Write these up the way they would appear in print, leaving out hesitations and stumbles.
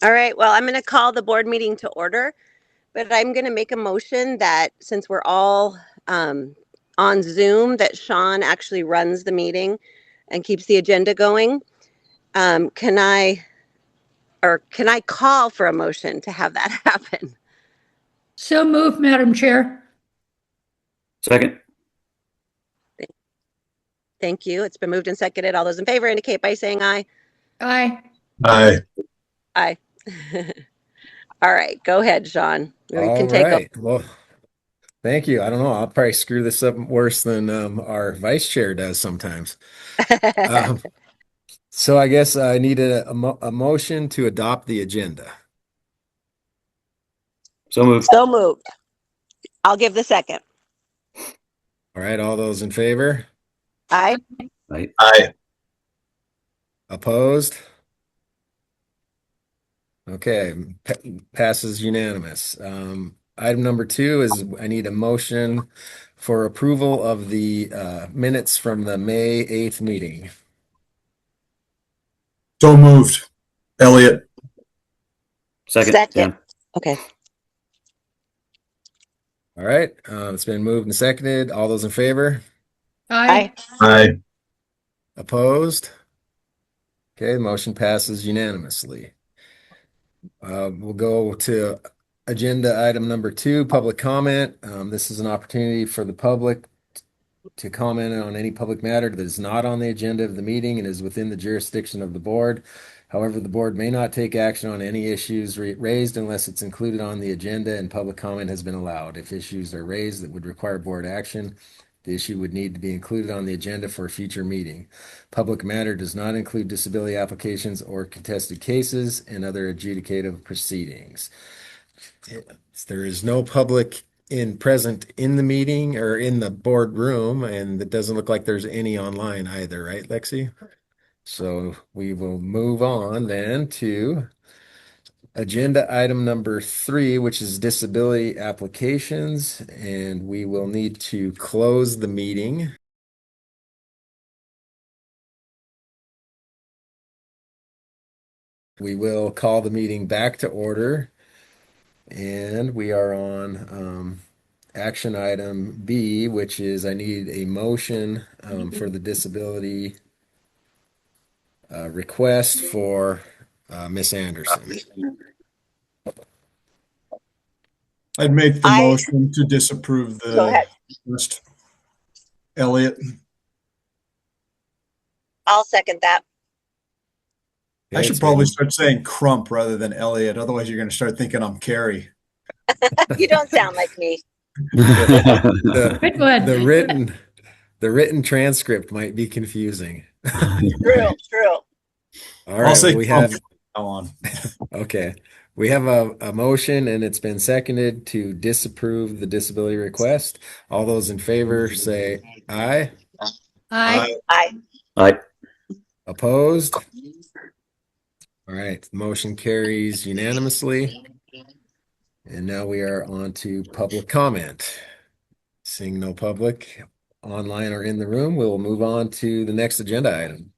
All right, well, I'm going to call the board meeting to order, but I'm going to make a motion that since we're all on Zoom, that Sean actually runs the meeting and keeps the agenda going. Can I call for a motion to have that happen? So moved, Madam Chair. Second. Thank you. It's been moved and seconded. All those in favor indicate by saying aye. Aye. Aye. Aye. All right, go ahead, Sean. We can take over. Well, thank you. I don't know. I'll probably screw this up worse than our vice chair does sometimes. So I guess I need a motion to adopt the agenda. So moved. So moved. I'll give the second. All right, all those in favor? Aye. Aye. Aye. Opposed? Okay, passes unanimous. Item number 2 is I need a motion for approval of the minutes from the May 8th meeting. So moved. Elliot. Second. Second. Okay. All right, it's been moved and seconded. All those in favor? Aye. Aye. Opposed? Okay, the motion passes unanimously. We'll go to agenda item number 2, public comment. This is an opportunity for the public to comment on any public matter that is not on the agenda of the meeting and is within the jurisdiction of the board. However, the board may not take action on any issues raised unless it's included on the agenda and public comment has been allowed. If issues are raised that would require board action, the issue would need to be included on the agenda for a future meeting. Public matter does not include disability applications or contested cases and other adjudicative proceedings. There is no public present in the meeting or in the board room, and it doesn't look like there's any online either, right, Lexi? So we will move on then to agenda item number 3, which is disability applications, and we will need to close the meeting. We will call the meeting back to order, and we are on action item B, which is I need a motion for the disability request for Miss Anderson. I'd make the motion to disapprove the Go ahead. list. Elliot. I'll second that. I should probably start saying Crump rather than Elliot. Otherwise, you're going to start thinking I'm Carrie. You don't sound like me. Good one. The written transcript might be confusing. True. All right, I'll say we Crump have from now on. okay. We have a motion and it's been seconded to disapprove the disability request. All those in favor say aye. Aye. Aye. Aye. Opposed? All right, the motion carries unanimously. And now we are on to public comment. Seeing no public online or in the room, we'll move on to the next agenda item,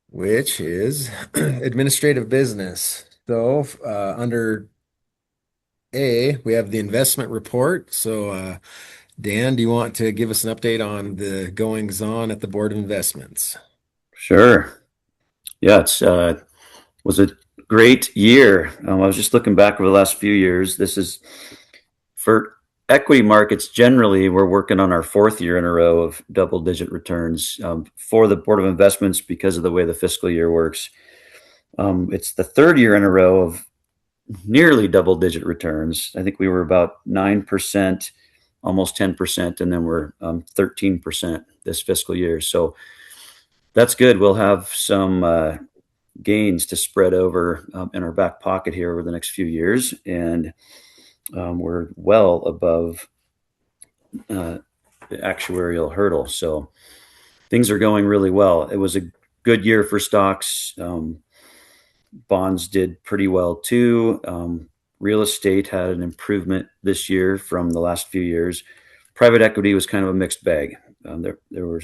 which is administrative business. So under A, we have the investment report. So Dan, do you want to give us an update on the goings on at the Board of Investments? Sure. Yeah, it's was a great year. I was just looking back over the last few years. This is for equity markets. Generally, we're working on our 4th year in a row of double-digit returns for the Board of Investments because of the way the fiscal year works. It's the 3rd year in a row of nearly double-digit returns. I think we were about 9%, almost 10%, and then we're 13% this fiscal year. So that's good. We'll have some gains to spread over in our back pocket here over the next few years, and we're well above the actuarial hurdle. So things are going really well. It was a good year for stocks. Bonds did pretty well too. Real estate had an improvement this year from the last few years. Private equity was kind of a mixed bag. There were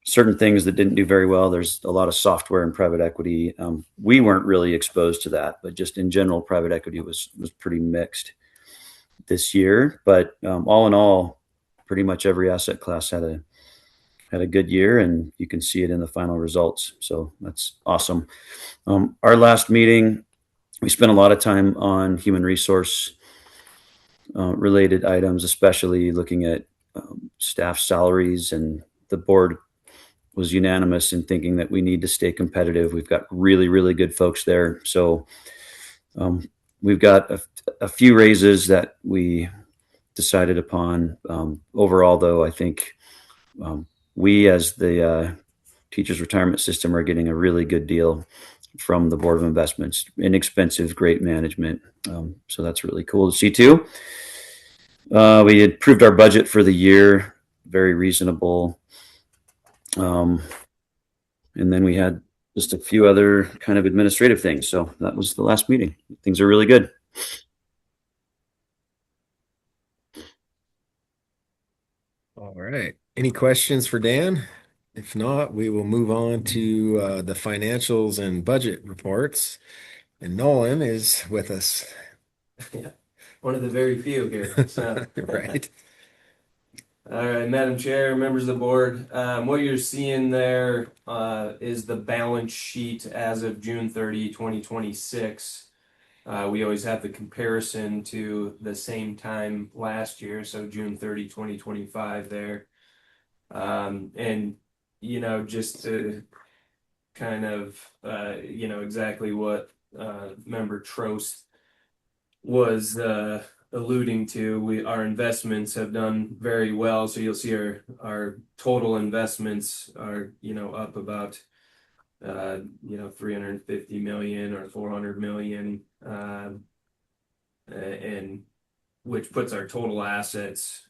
certain things that didn't do very well. There's a lot of software in private equity. We weren't really exposed to that, but just in general, private equity was pretty mixed this year. But all in all, pretty much every asset class had a good year, and you can see it in the final results. So that's awesome. Our last meeting, we spent a lot of time on human resource related items, especially looking at staff salaries, and the board was unanimous in thinking that we need to stay competitive. We've got really, really good folks there. So we've got a few raises that we decided upon. Overall, though, I think we as the teachers retirement system are getting a really good deal from the Board of Investments. Inexpensive, great management. So that's really cool to see too. We approved our budget for the year, very reasonable. And then we had just a few other kind of administrative things. So that was the last meeting. Things are really good. All right. Any questions for Dan? If not, we will move on to the financials and budget reports. And Nolan is with us. Yeah, one of the very few here. So. Right. All right, Madam Chair, members of the board, what you're seeing there is the balance sheet as of June 30, 2026. We always have the comparison to the same time last year, so June 30, 2025 there. And, just to kind of, exactly what Member Trost was alluding to, our investments have done very well. So you'll see our total investments are up about 350 million or 400 million, and which puts our total assets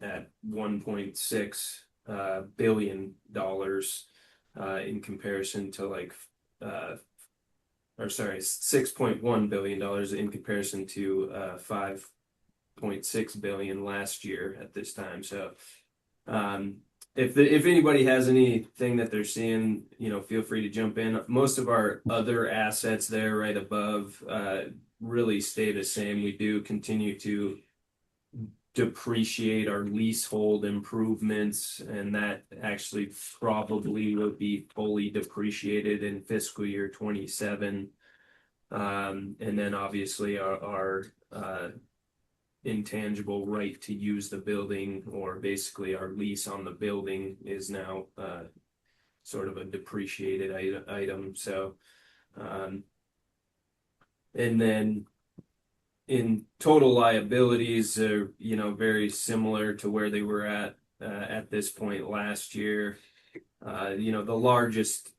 at 1.6 billion dollars in comparison to 6.1 billion dollars in comparison to 5.6 billion last year at this time. So if anybody has anything that they're seeing, feel free to jump in. Most of our other assets there right above really stay the same. We do continue to depreciate our leasehold improvements, and that actually probably will be fully depreciated in fiscal year 27. And then obviously our intangible right to use the building, or basically our lease on the building, is now sort of a depreciated item. So and then in total liabilities are very similar to where they were at this point last year. The largest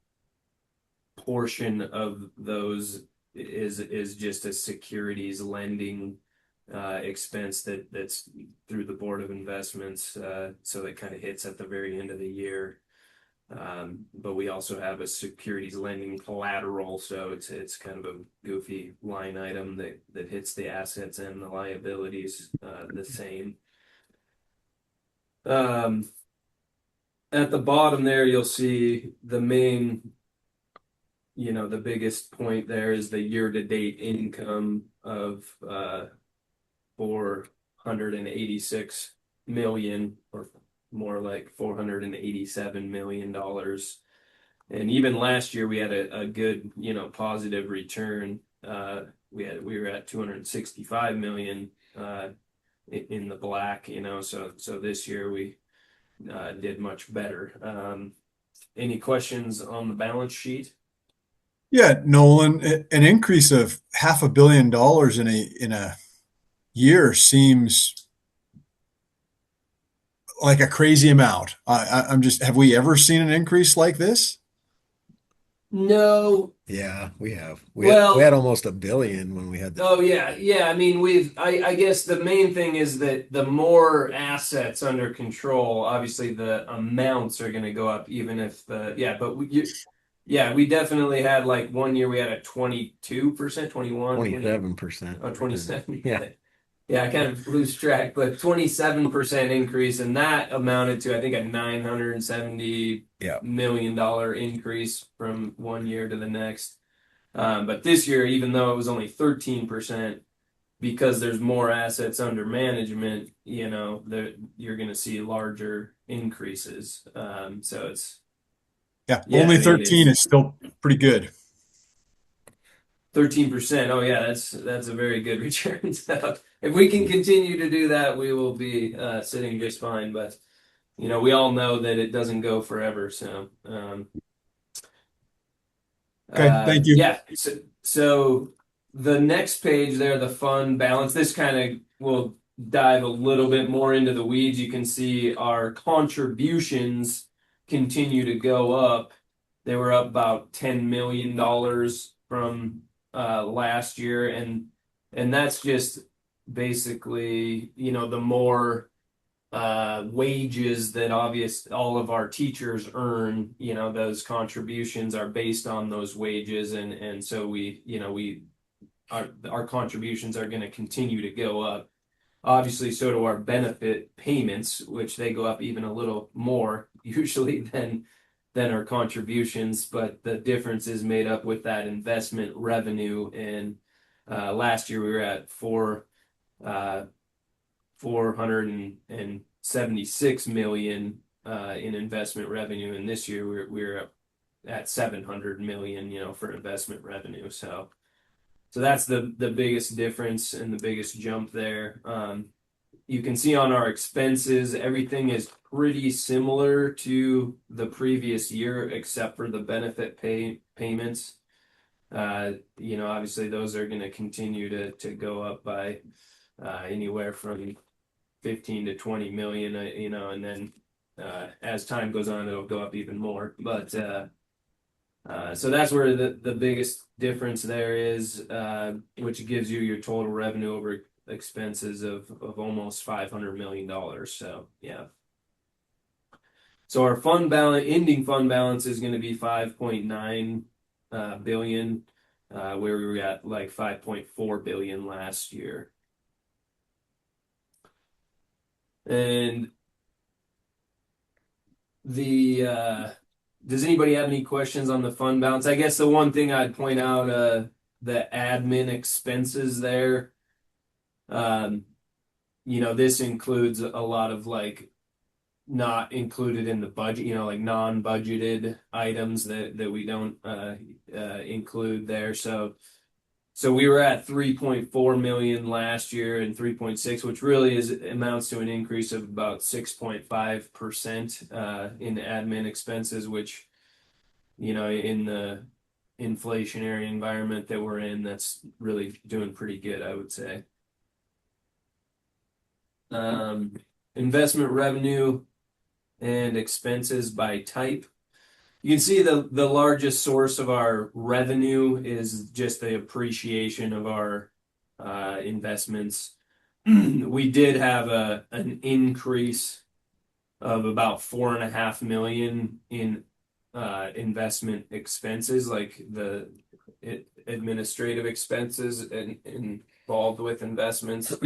portion of those is just a securities lending expense that's through the Board of Investments, so that kind of hits at the very end of the year. But we also have a securities lending collateral, so it's kind of a goofy line item that hits the assets and the liabilities the same. At the bottom there, you'll see the main, the biggest point there is the year-to-date income of 486 million, or more like $487 million. And even last year we had a good, positive return. We were at 265 million in the black, so this year we did much better. Any questions on the balance sheet? Yeah, Nolan, an increase of $500 million in a year seems like a crazy amount. I'm just, have we ever seen an increase like this? No. Yeah, we have. We Well, had almost $1 billion when we had the oh yeah. I mean, I guess the main thing is that the more assets under control, obviously the amounts are going to go up, even if we definitely had, one year we had a 22%, 21, 27%. oh, 27. Yeah. Yeah, I kind of lose track, but 27% increase, and that amounted to, I think, a $970 million increase from one year to the next. But this year, even though it was only 13%, because there's more assets under management, you're going to see larger increases. So it's only 13 is still pretty good. 13%. Oh yeah, that's a very good return. So if we can continue to do that, we will be sitting just fine. But we all know that it doesn't go forever. So Okay, thank you. yeah. So the next page there, the fund balance. This kind of will dive a little bit more into the weeds. You can see our contributions continue to go up. They were up about $10 million from last year, and that's just basically the more wages that all of our teachers earn, those contributions are based on those wages, and so our contributions are going to continue to go up. Obviously, so do our benefit payments, which they go up even a little more usually than our contributions, but the difference is made up with that investment revenue. And last year we were at 476 million in investment revenue, and this year we're at 700 million, for investment revenue. So that's the biggest difference and the biggest jump there. You can see on our expenses, everything is pretty similar to the previous year, except for the benefit payments. Obviously those are going to continue to go up by anywhere from 15 to 20 million, and then as time goes on, it'll go up even more. But so that's where the biggest difference there is, which gives you your total revenue over expenses of almost $500 million. So yeah. So our ending fund balance is going to be 5.9 billion, where we were at like 5.4 billion last year. And does anybody have any questions on the fund balance? I guess the one thing I'd point out, the admin expenses there. This includes a lot of like not included in the budget, like non-budgeted items that we don't include there. So we were at 3.4 million last year and 3.6, which really amounts to an increase of about 6.5% in admin expenses, which in the inflationary environment that we're in, that's really doing pretty good, I would say. Investment revenue and expenses by type. You can see the largest source of our revenue is just the appreciation of our investments. We did have an increase of about $4.5 million in investment expenses, like the administrative expenses involved with investments.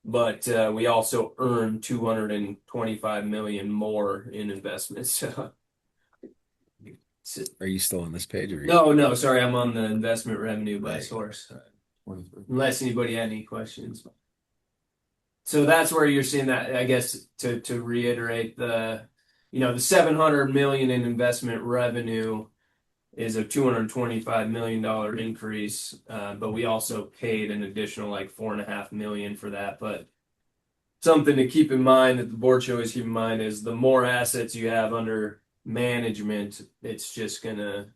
But we also earned $225 million more in investments. Are you still on this page? Or No, sorry, I'm on the investment revenue by source. Unless anybody had any questions. So that's where you're seeing that, I guess, to reiterate the 700 million in investment revenue is a $225 million increase, but we also paid an additional like $4.5 million for that. But something to keep in mind that the board should always keep in mind is the more assets you have under management, it's just gonna,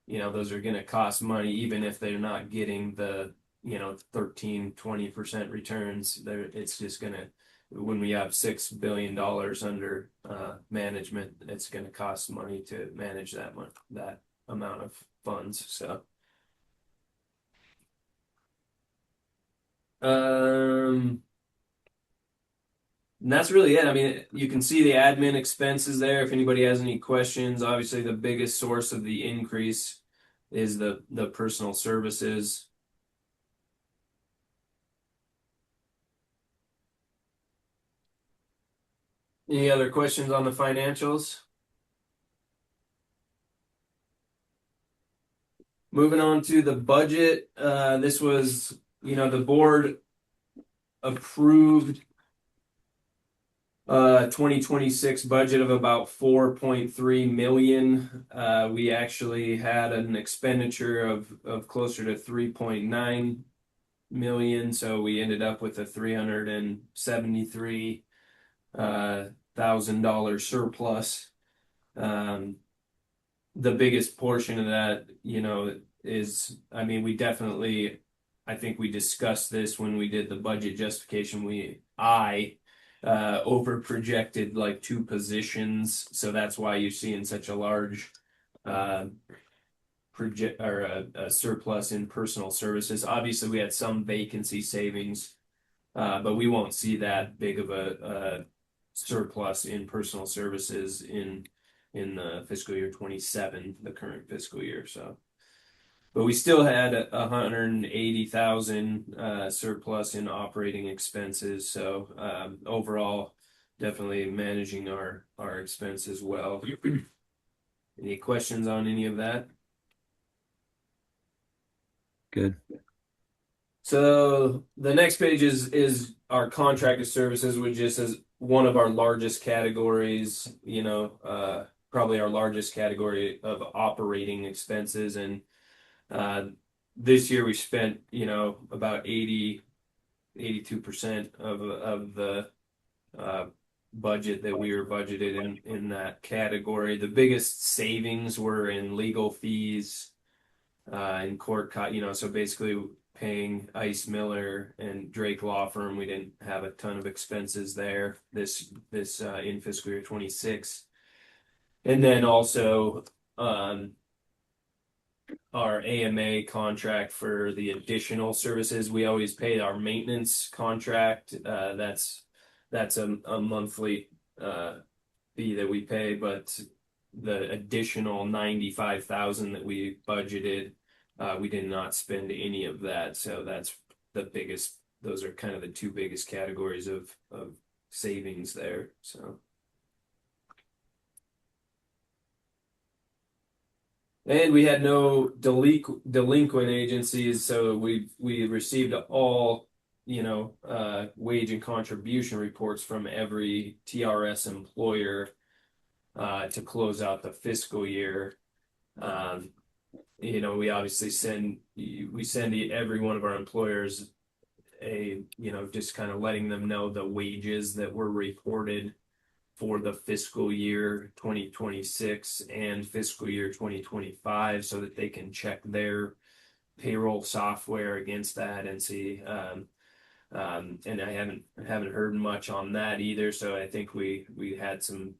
those are gonna cost money, even if they're not getting the 13-20% returns. It's just gonna, when we have $6 billion under management, it's gonna cost money to manage that amount of funds. So and that's really it. I mean, you can see the admin expenses there. If anybody has any questions, obviously the biggest source of the increase is the personal services. Any other questions on the financials? Moving on to the budget. This was, the board approved 2026 budget of about 4.3 million. We actually had an expenditure of closer to 3.9 million, so we ended up with a $373,000 surplus. The biggest portion of that, is, I think we discussed this when we did the budget justification. I over projected like 2 positions, so that's why you're seeing such a large project or a surplus in personal services. Obviously, we had some vacancy savings, but we won't see that big of a surplus in personal services in the fiscal year 27, the current fiscal year. So, but we still had 180,000 surplus in operating expenses. So overall, definitely managing our expenses well. Any questions on any of that? Good. So the next page is our contracted services, which is one of our largest categories, probably our largest category of operating expenses. And this year we spent, about 82% of the budget that we were budgeted in that category. The biggest savings were in legal fees, in court, so basically paying Ice Miller and Drake Law Firm. We didn't have a ton of expenses there this in fiscal year 26. And then also our AMA contract for the additional services. We always pay our maintenance contract. That's a monthly fee that we pay, but the additional 95,000 that we budgeted, we did not spend any of that. So that's the biggest. Those are kind of the 2 biggest categories of savings there. So. And we had no delinquent agencies, so we received all, wage and contribution reports from every TRS employer to close out the fiscal year. We obviously send every one of our employers just kind of letting them know the wages that were reported for the fiscal year 2026 and fiscal year 2025, so that they can check their payroll software against that and see. And I haven't heard much on that either. So I think we had some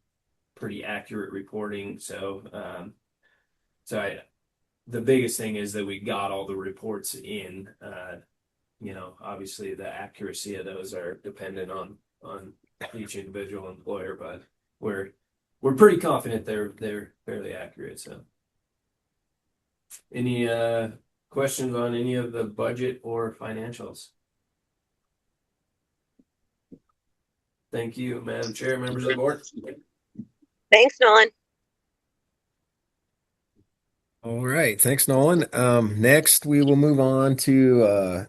pretty accurate reporting. So the biggest thing is that we got all the reports in. Obviously the accuracy of those are dependent on each individual employer, but we're pretty confident they're fairly accurate. So, any questions on any of the budget or financials? Thank you, Madam Chair, members of the board. Thanks, Nolan. All right, thanks, Nolan. Next, we will move on to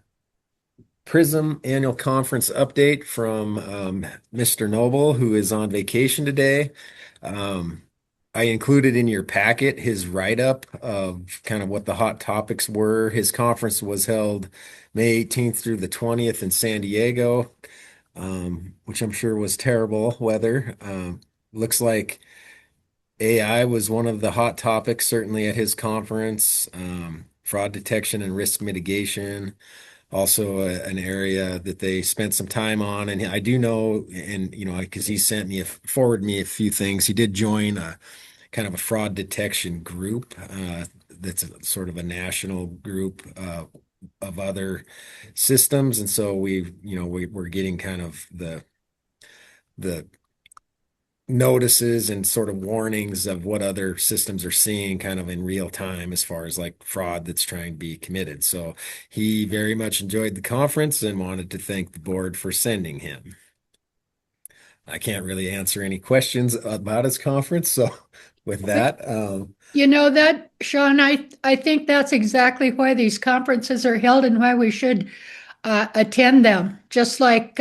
Prism annual conference update from Mr. Noble, who is on vacation today. I included in your packet his write-up of kind of what the hot topics were. His conference was held May 18th through the 20th in San Diego, which I'm sure was terrible weather. Looks like AI was one of the hot topics, certainly at his conference. Fraud detection and risk mitigation, also an area that they spent some time on. And I do know, and because he forwarded me a few things. He did join a kind of a fraud detection group that's sort of a national group of other systems. And so we're getting kind of the notices and sort of warnings of what other systems are seeing kind of in real time as far as like fraud that's trying to be committed. So he very much enjoyed the conference and wanted to thank the board for sending him. I can't really answer any questions about his conference. So with that, You know that, Sean, I think that's exactly why these conferences are held and why we should attend them. Just like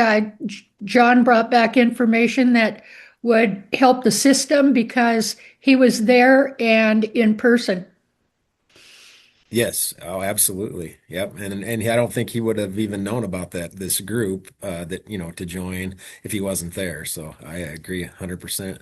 John brought back information that would help the system because he was there and in person. yes, oh, absolutely. Yep. And I don't think he would have even known about this group that, to join if he wasn't there. So I agree 100%.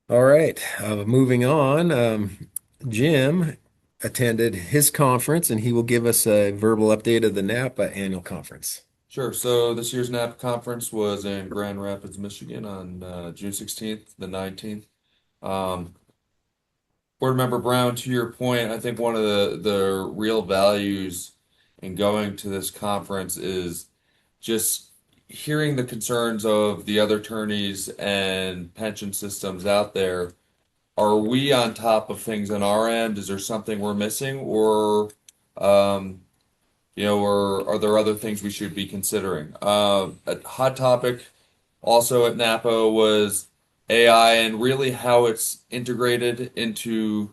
All right. Moving on. Jim attended his conference and he will give us a verbal update of the NAPA annual conference. Sure. So this year's NAPA conference was in Grand Rapids, Michigan on June 16th, the 19th. Board Member Brown, to your point, I think one of the real values in going to this conference is just hearing the concerns of the other attorneys and pension systems out there. Are we on top of things on our end? Is there something we're missing, or or are there other things we should be considering? A hot topic also at NAPO was AI and really how it's integrated into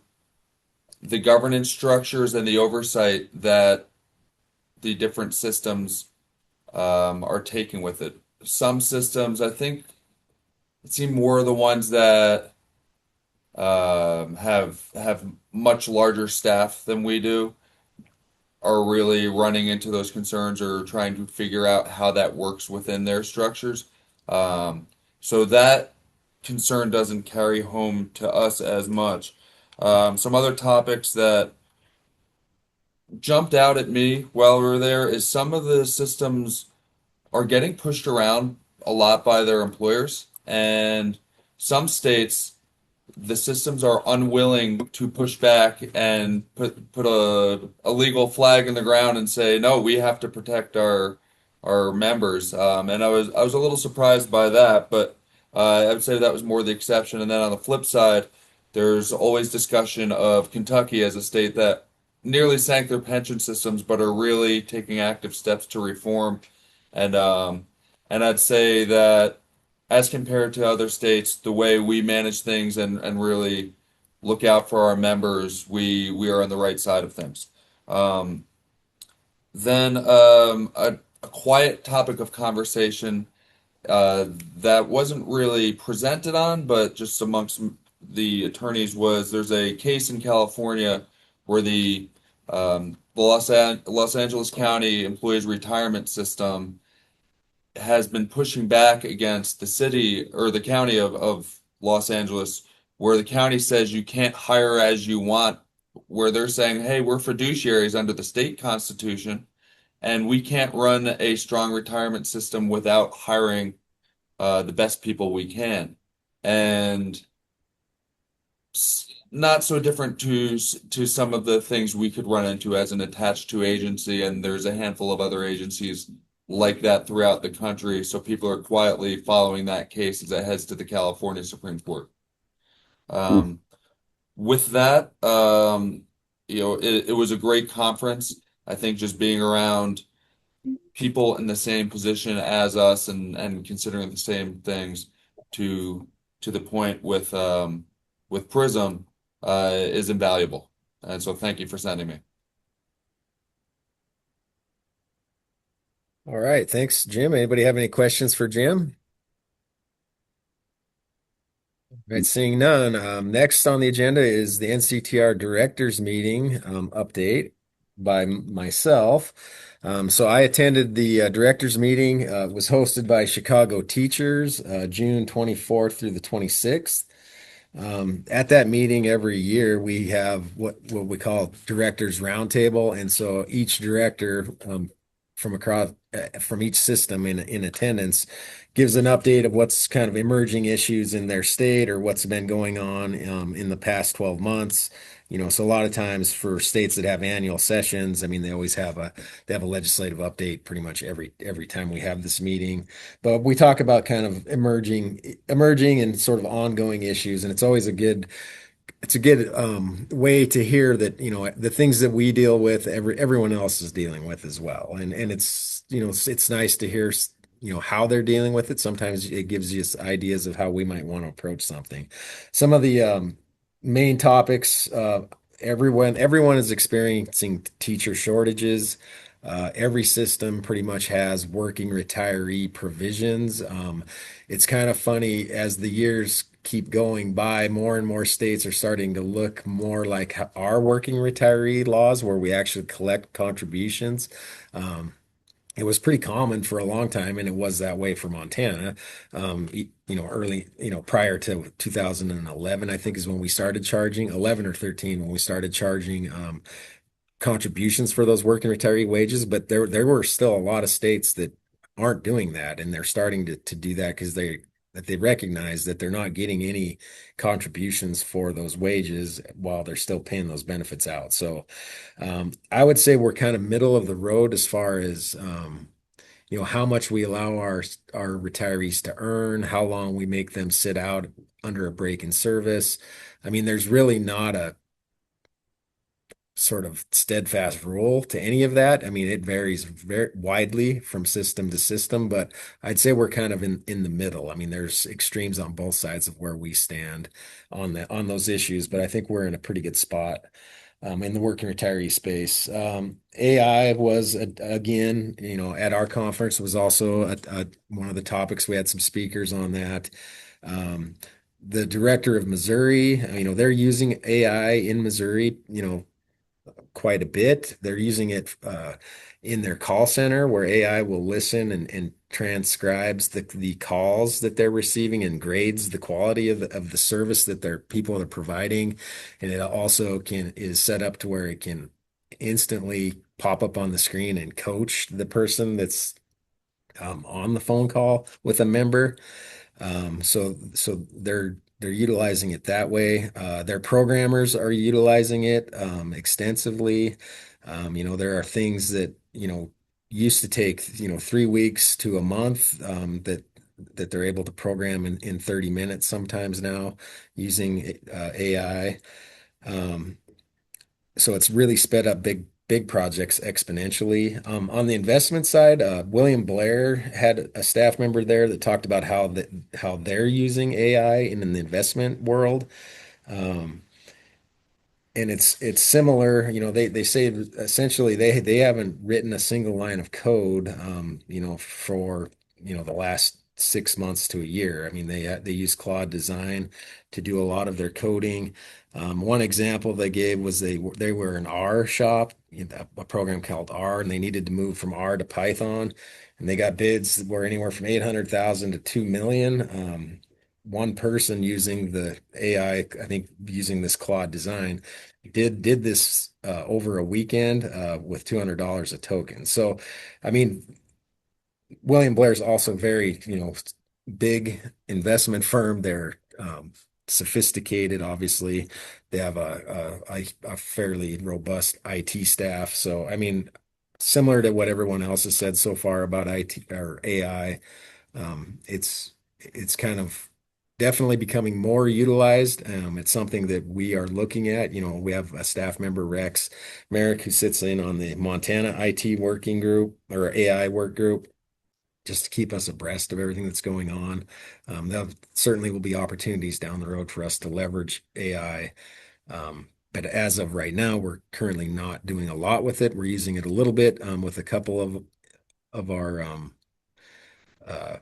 the governance structures and the oversight that the different systems are taking with it. Some systems, I think, seem more the ones that have much larger staff than we do, are really running into those concerns or trying to figure out how that works within their structures. So that concern doesn't carry home to us as much. Some other topics that jumped out at me while we were there is some of the systems are getting pushed around a lot by their employers, and some states the systems are unwilling to push back and put a legal flag in the ground and say, no, we have to protect our members. And I was a little surprised by that, but I would say that was more the exception. And then on the flip side, there's always discussion of Kentucky as a state that nearly sank their pension systems, but are really taking active steps to reform. And I'd say that as compared to other states, the way we manage things and really look out for our members, we are on the right side of things. Then a quiet topic of conversation that wasn't really presented on, but just amongst the attorneys was there's a case in California where the Los Angeles County Employees Retirement System has been pushing back against the city or the county of Los Angeles, where the county says you can't hire as you want, where they're saying, hey, we're fiduciaries under the state constitution, and we can't run a strong retirement system without hiring the best people we can. And not so different to some of the things we could run into as an attached to agency, and there's a handful of other agencies like that throughout the country. So people are quietly following that case as it heads to the California Supreme Court. With that, it was a great conference. I think just being around people in the same position as us and considering the same things to the point with Prism is invaluable. And so thank you for sending me. All right. Thanks, Jim. Anybody have any questions for Jim? All right, seeing none. Next on the agenda is the NCTR Directors Meeting update by myself. So I attended the directors meeting. It was hosted by Chicago teachers, June 24th through the 26th. At that meeting every year, we have what we call directors roundtable. And so each director from each system in attendance gives an update of what's kind of emerging issues in their state or what's been going on in the past 12 months. So a lot of times for states that have annual sessions, I mean, they have a legislative update pretty much every time we have this meeting. But we talk about kind of emerging and sort of ongoing issues, and it's always a good way to hear that the things that we deal with, everyone else is dealing with as well, and it's it's nice to hear how they're dealing with it. Sometimes it gives you ideas of how we might want to approach something. Some of the main topics, everyone is experiencing teacher shortages. Every system pretty much has working retiree provisions. It's kind of funny as the years keep going by, more and more states are starting to look more like our working retiree laws, where we actually collect contributions. Um, it was pretty common for a long time, and it was that way for Montana. Early, prior to 2011, I think is when we started charging, 11 or 13, when we started charging contributions for those working retiree wages. But there were still a lot of states that aren't doing that, and they're starting to do that because they recognize that they're not getting any contributions for those wages while they're still paying those benefits out. So I would say we're kind of middle of the road as far as how much we allow our retirees to earn, how long we make them sit out under a break in service. I mean, there's really not a sort of steadfast rule to any of that. I mean, it varies very widely from system to system, but I'd say we're kind of in the middle. I mean, there's extremes on both sides of where we stand on those issues, but I think we're in a pretty good spot in the working retiree space. AI was again, at our conference was also one of the topics. We had some speakers on that. The director of Missouri, they're using AI in Missouri, quite a bit. They're using it in their call center, where AI will listen and transcribes the calls that they're receiving and grades the quality of the service that their people are providing. And it also is set up to where it can instantly pop up on the screen and coach the person that's on the phone call with a member. So they're utilizing it that way. Their programmers are utilizing it extensively. There are things that used to take 3 weeks to a month that they're able to program in 30 minutes sometimes now using AI. So it's really sped up big projects exponentially. On the investment side, William Blair had a staff member there that talked about how they're using AI in the investment world. Um, and it's similar. They say essentially they haven't written a single line of code for the last 6 months to a year. I mean, they use Claude Design to do a lot of their coding. One example they gave was they were an R shop, a program called R, and they needed to move from R to Python, and they got bids that were anywhere from 800,000 to 2 million. One person using the I think using this Claude Design, did this over a weekend with $200 a token. So, I mean, William Blair is also very, big investment firm. They're sophisticated, obviously. They have a fairly robust IT staff. So, I mean, similar to what everyone else has said so far about IT or AI, it's kind of definitely becoming more utilized. It's something that we are looking at. We have a staff member, Rex Merrick, who sits in on the Montana IT working group or AI work group, just to keep us abreast of everything that's going on. There certainly will be opportunities down the road for us to leverage AI. But as of right now, we're currently not doing a lot with it. We're using it a little bit with a couple of our uh,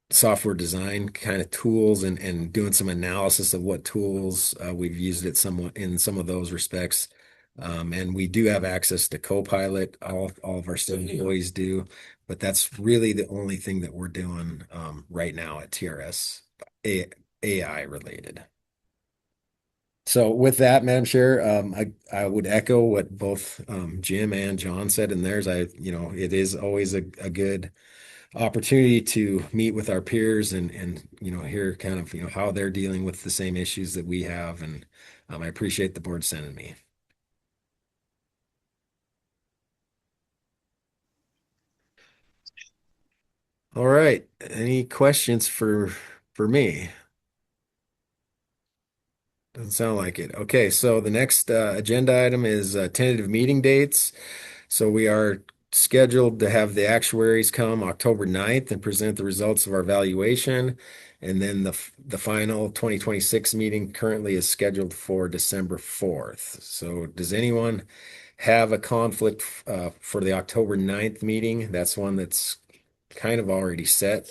software design kind of tools and doing some analysis of what tools we've used it somewhat in some of those respects. And we do have access to Copilot. All of our student employees do, but that's really the only thing that we're doing right now at TRS AI related. So with that, Madam Chair, I would echo what both Jim and John said in theirs. It is always a good opportunity to meet with our peers and hear kind of how they're dealing with the same issues that we have, and I appreciate the board sending me. All right, any questions for me? Doesn't sound like it. Okay, so the next agenda item is tentative meeting dates. So we are scheduled to have the actuaries come October 9th and present the results of our valuation. And then the final 2026 meeting currently is scheduled for December 4th. So does anyone have a conflict for the October 9th meeting? That's one that's kind of already set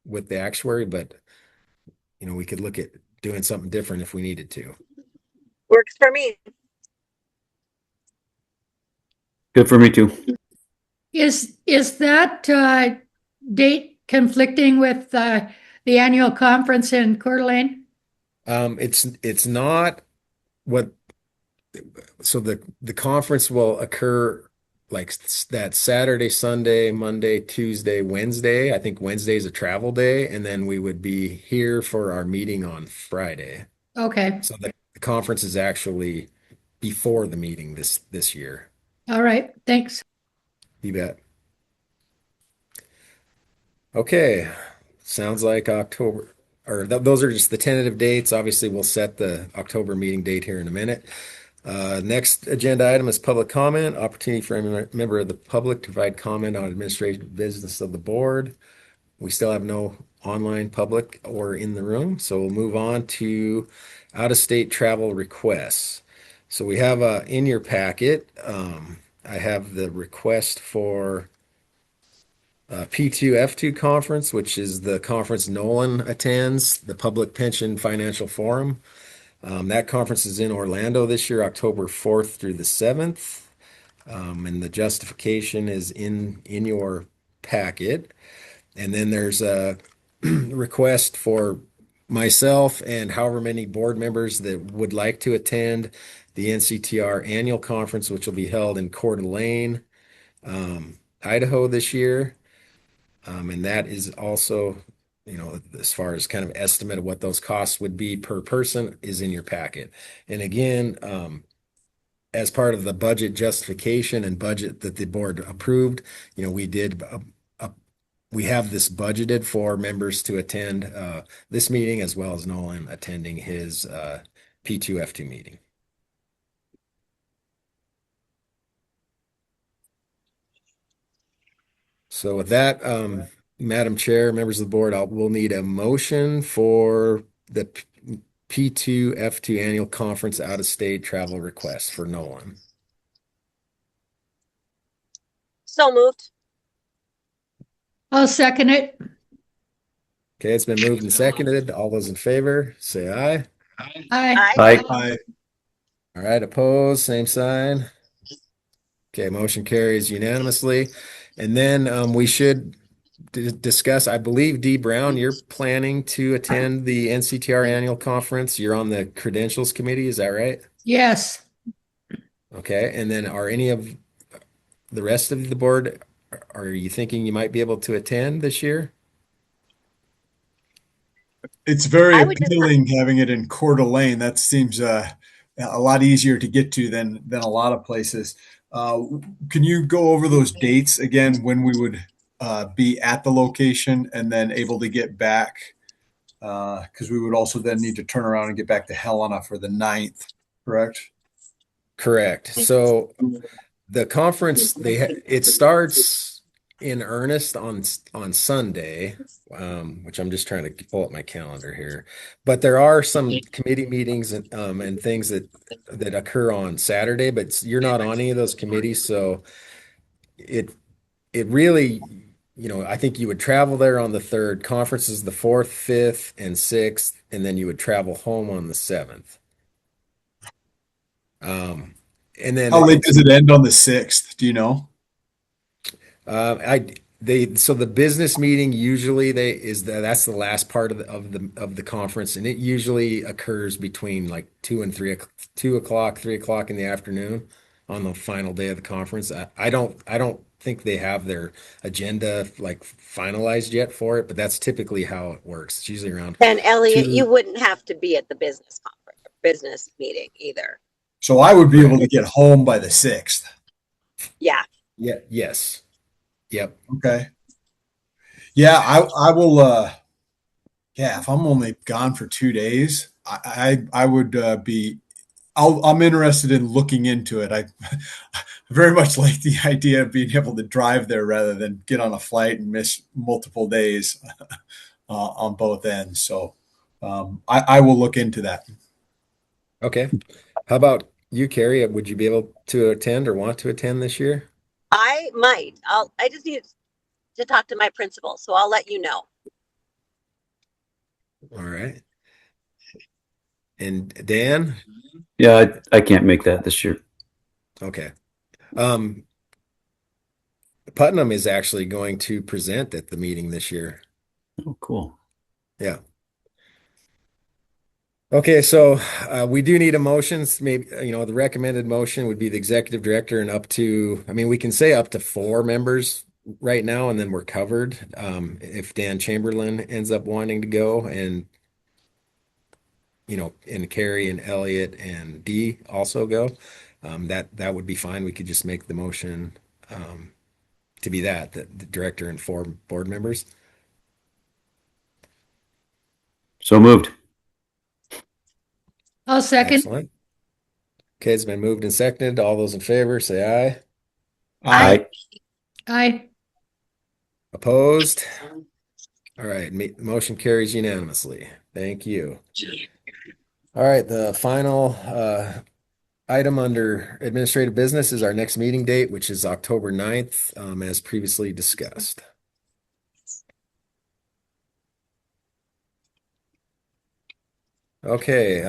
with the actuary, but we could look at doing something different if we needed to. Works for me. Good for me too. Is that date conflicting with the annual conference in Coeur d'Alene? It's not what. So the conference will occur like that Saturday, Sunday, Monday, Tuesday, Wednesday. I think Wednesday is a travel day, and then we would be here for our meeting on Friday. Okay. So the conference is actually before the meeting this year. All right. Thanks. You bet. Okay. Sounds like October, or those are just the tentative dates. Obviously, we'll set the October meeting date here in a minute. Next agenda item is public comment. Opportunity for any member of the public to provide comment on administrative business of the board. We still have no online public or in the room, so we'll move on to out-of-state travel requests. So we have in your packet, I have the request for P2F2 conference, which is the conference Nolan attends, the Public Pension Financial Forum. That conference is in Orlando this year, October 4th through the 7th. And the justification is in your packet. And then there's a request for myself and however many board members that would like to attend the NCTR annual conference, which will be held in Coeur d'Alene, Idaho this year. And that is also, as far as kind of estimate of what those costs would be per person is in your packet. And again, as part of the budget justification and budget that the board approved, we have this budgeted for members to attend this meeting, as well as Nolan attending his P2F2 meeting. So with that, Madam Chair, members of the board, we'll need a motion for the P2F2 annual conference out-of-state travel request for Nolan. So moved. I'll second it. Okay, it's been moved and seconded. All those in favor, say aye. Aye. Aye. Aye. All right, opposed, same sign. Okay, motion carries unanimously. And then we should discuss, I believe, Dee Brown, you're planning to attend the NCTR annual conference. You're on the credentials committee, is that right? Yes. Okay, and then are any of the rest of the board, are you thinking you might be able to attend this year? It's very I would appealing having it in Coeur d'Alene. That seems a lot easier to get to than a lot of places. Can you go over those dates again, when we would be at the location and then able to get back? Because we would also then need to turn around and get back to Helena for the 9th, correct? Correct. So the conference, it starts in earnest on Sunday, which I'm just trying to pull up my calendar here. But there are some committee meetings and things that occur on Saturday, but you're not on any of those committees, so it really, I think you would travel there on the 3rd. Conference is the 4th, 5th, and 6th, and then you would travel home on the 7th. And then How late does it end on the 6th? Do you know? So the business meeting usually that's the last part of the conference, and it usually occurs between like 2 and 3 o'clock, 3 o'clock in the afternoon on the final day of the conference. I don't think they have their agenda like finalized yet for it, but that's typically how it works. It's usually around. And Elliot, 2. you wouldn't have to be at the business conference or business meeting either. So I would be able to get home by the 6th. Yeah. Yeah. Yes. Yep. Okay. Yeah, I will. Yeah, if I'm only gone for 2 days, I would be. I'm interested in looking into it. very much like the idea of being able to drive there rather than get on a flight and miss multiple days on both ends. So I will look into that. Okay. How about you, Carrie? Would you be able to attend or want to attend this year? I might. I just need to talk to my principal, so I'll let you know. All right. And Dan? Yeah, I can't make that this year. Okay. Putnam is actually going to present at the meeting this year. Oh, cool. Yeah. Okay, so we do need emotions. Maybe, the recommended motion would be the executive director and up to, we can say up to 4 members right now, and then we're covered. If Dan Chamberlain ends up wanting to go, and Carrie and Elliot and Dee also go, that would be fine. We could just make the motion to be the director and 4 board members. So moved. I'll second. Excellent. Okay, it's been moved and seconded. All those in favor, say aye. Aye. Aye. Opposed? All right, motion carries unanimously. Thank you. All right, the final item under administrative business is our next meeting date, which is October 9th, as previously discussed. Okay,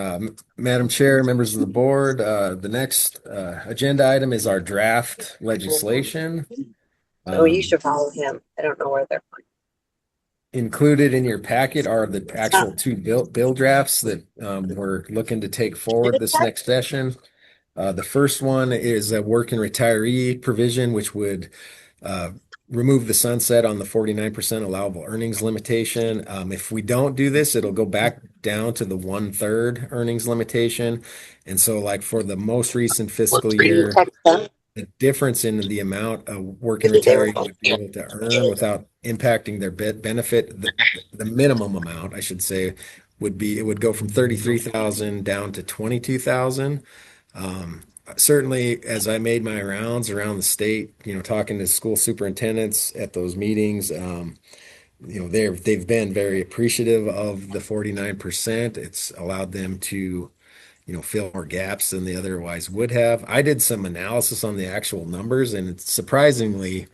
Madam Chair, members of the board, the next agenda item is our draft legislation. Oh, you should follow him. I don't know where they're going. Included in your packet are the actual 2 bill drafts that we're looking to take forward this next session. The first one is a working retiree provision, which would remove the sunset on the 49% allowable earnings limitation. If we don't do this, it'll go back down to the 1/3 earnings limitation. And so, like for the most recent fiscal year, the difference in the amount a working retiree would be able to earn without impacting their benefit, the minimum amount, I should say, it would go from 33,000 down to 22,000. Certainly, as I made my rounds around the state, talking to school superintendents at those meetings, they've been very appreciative of the 49%. It's allowed them to fill more gaps than they otherwise would have. I did some analysis on the actual numbers, and it's surprisingly,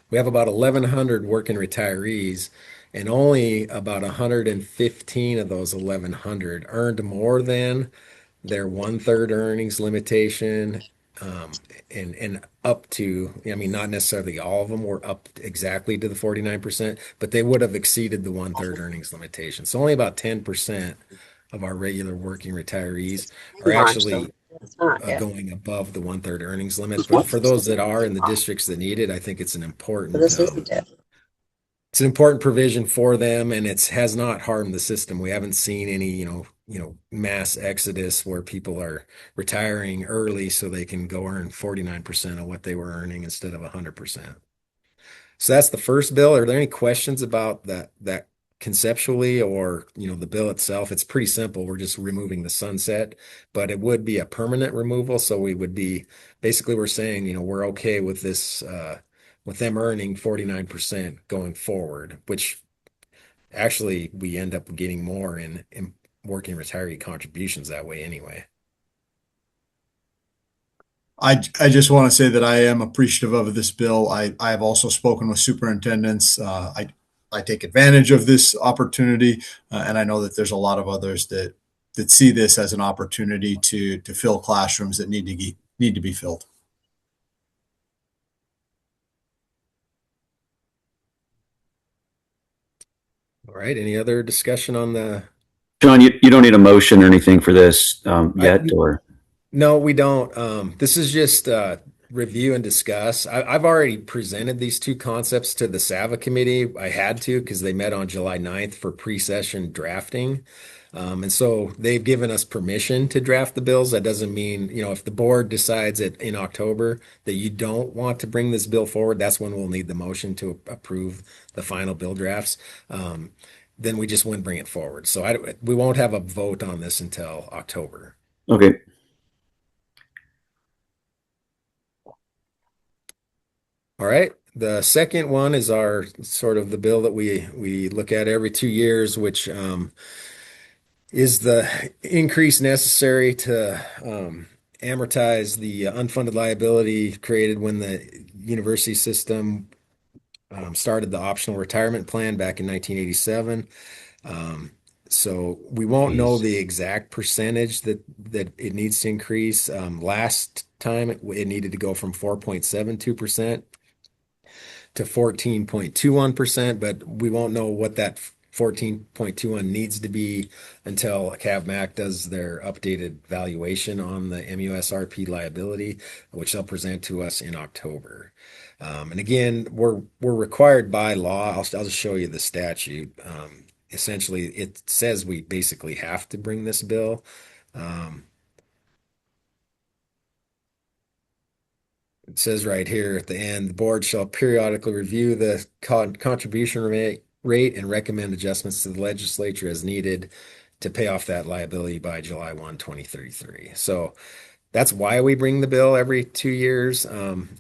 we have about 1,100 working retirees, and only about 115 of those 1,100 earned more than their 1/3 earnings limitation, and up to, not necessarily all of them were up exactly to the 49%, but they would have exceeded the 1/3 earnings limitation. So only about 10% of our regular working retirees are actually going above the 1/3 earnings limit. But for those that are in the districts that need it, I think it's an important provision for them, and it has not harmed the system. We haven't seen any, mass exodus where people are retiring early so they can go earn 49% of what they were earning instead of 100%. So that's the first bill. Are there any questions about that conceptually, or the bill itself? It's pretty simple. We're just removing the sunset, but it would be a permanent removal. So we would be basically, we're saying, we're okay with this, with them earning 49% going forward, which actually we end up getting more in working retiree contributions that way anyway. I just want to say that I am appreciative of this bill. I have also spoken with superintendents. I take advantage of this opportunity, and I know that there's a lot of others that see this as an opportunity to fill classrooms that need to be filled. All right. Any other discussion on the? John, you don't need a motion or anything for this yet, or? No, we don't. This is just review and discuss. I've already presented these 2 concepts to the SAVA committee. I had to because they met on July 9th for pre-session drafting. And so they've given us permission to draft the bills. That doesn't mean, if the board decides in October that you don't want to bring this bill forward, that's when we'll need the motion to approve the final bill drafts. Then we just wouldn't bring it forward. So we won't have a vote on this until October. Okay. All right. The second one is our sort of the bill that we look at every 2 years, which is the increase necessary to amortize the unfunded liability created when the university system started the optional retirement plan back in 1987. Um, so we won't know Fees. the exact percentage that it needs to increase. Last time it needed to go from 4.72% to 14.21%, but we won't know what that 14.21 needs to be until CAVMAC does their updated valuation on the MUSRP liability, which they'll present to us in October. And again, we're required by law. I'll just show you the statute. Essentially, it says we basically have to bring this bill. It says right here at the end, the board shall periodically review the contribution rate and recommend adjustments to the legislature as needed to pay off that liability by July 1, 2033. So that's why we bring the bill every 2 years.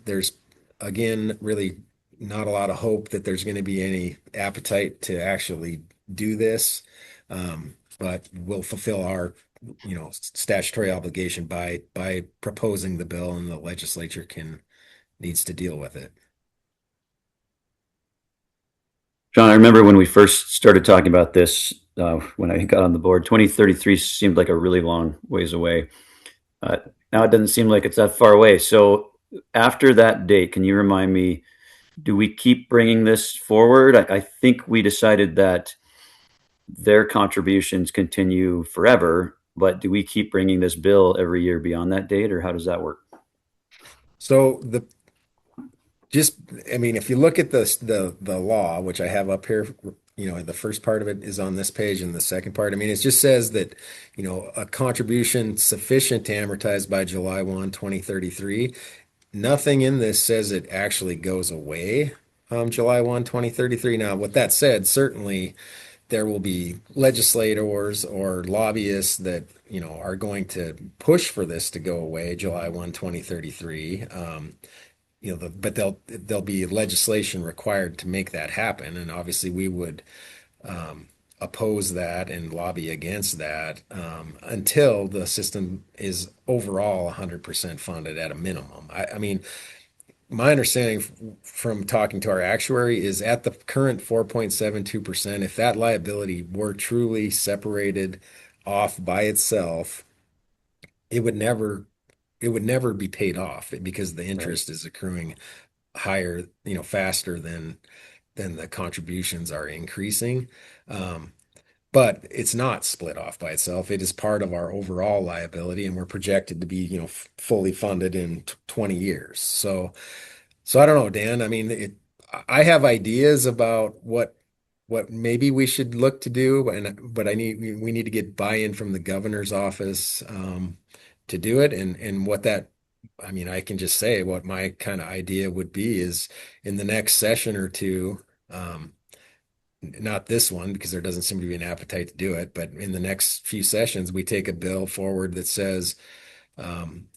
There's, again, really not a lot of hope that there's going to be any appetite to actually do this. But we'll fulfill our statutory obligation by proposing the bill, and the legislature needs to deal with it. John, I remember when we first started talking about this, when I got on the board, 2033 seemed like a really long ways away. Now it doesn't seem like it's that far away. So after that date, can you remind me, do we keep bringing this forward? I think we decided that their contributions continue forever, but do we keep bringing this bill every year beyond that date, or how does that work? So I mean, if you look at the law, which I have up here, the first part of it is on this page, and the second part, I mean, it just says that, a contribution sufficient to amortize by July 1, 2033. Nothing in this says it actually goes away July 1, 2033. Now, with that said, certainly there will be legislators or lobbyists that, are going to push for this to go away July 1, 2033. But there'll be legislation required to make that happen, and obviously we would oppose that and lobby against that until the system is overall 100% funded at a minimum. I mean, my understanding from talking to our actuary is at the current 4.72%, if that liability were truly separated off by itself, it would never be paid off because the interest is accruing higher, faster than the contributions are increasing. But it's not split off by itself. It is part of our overall liability, and we're projected to be, fully funded in 20 years. So I don't know, Dan. I mean, I have ideas about what maybe we should look to do, but we need to get buy-in from the governor's office to do it, and what that. I mean, I can just say what my kind of idea would be is in the next session or two, not this one because there doesn't seem to be an appetite to do it, but in the next few sessions, we take a bill forward that says,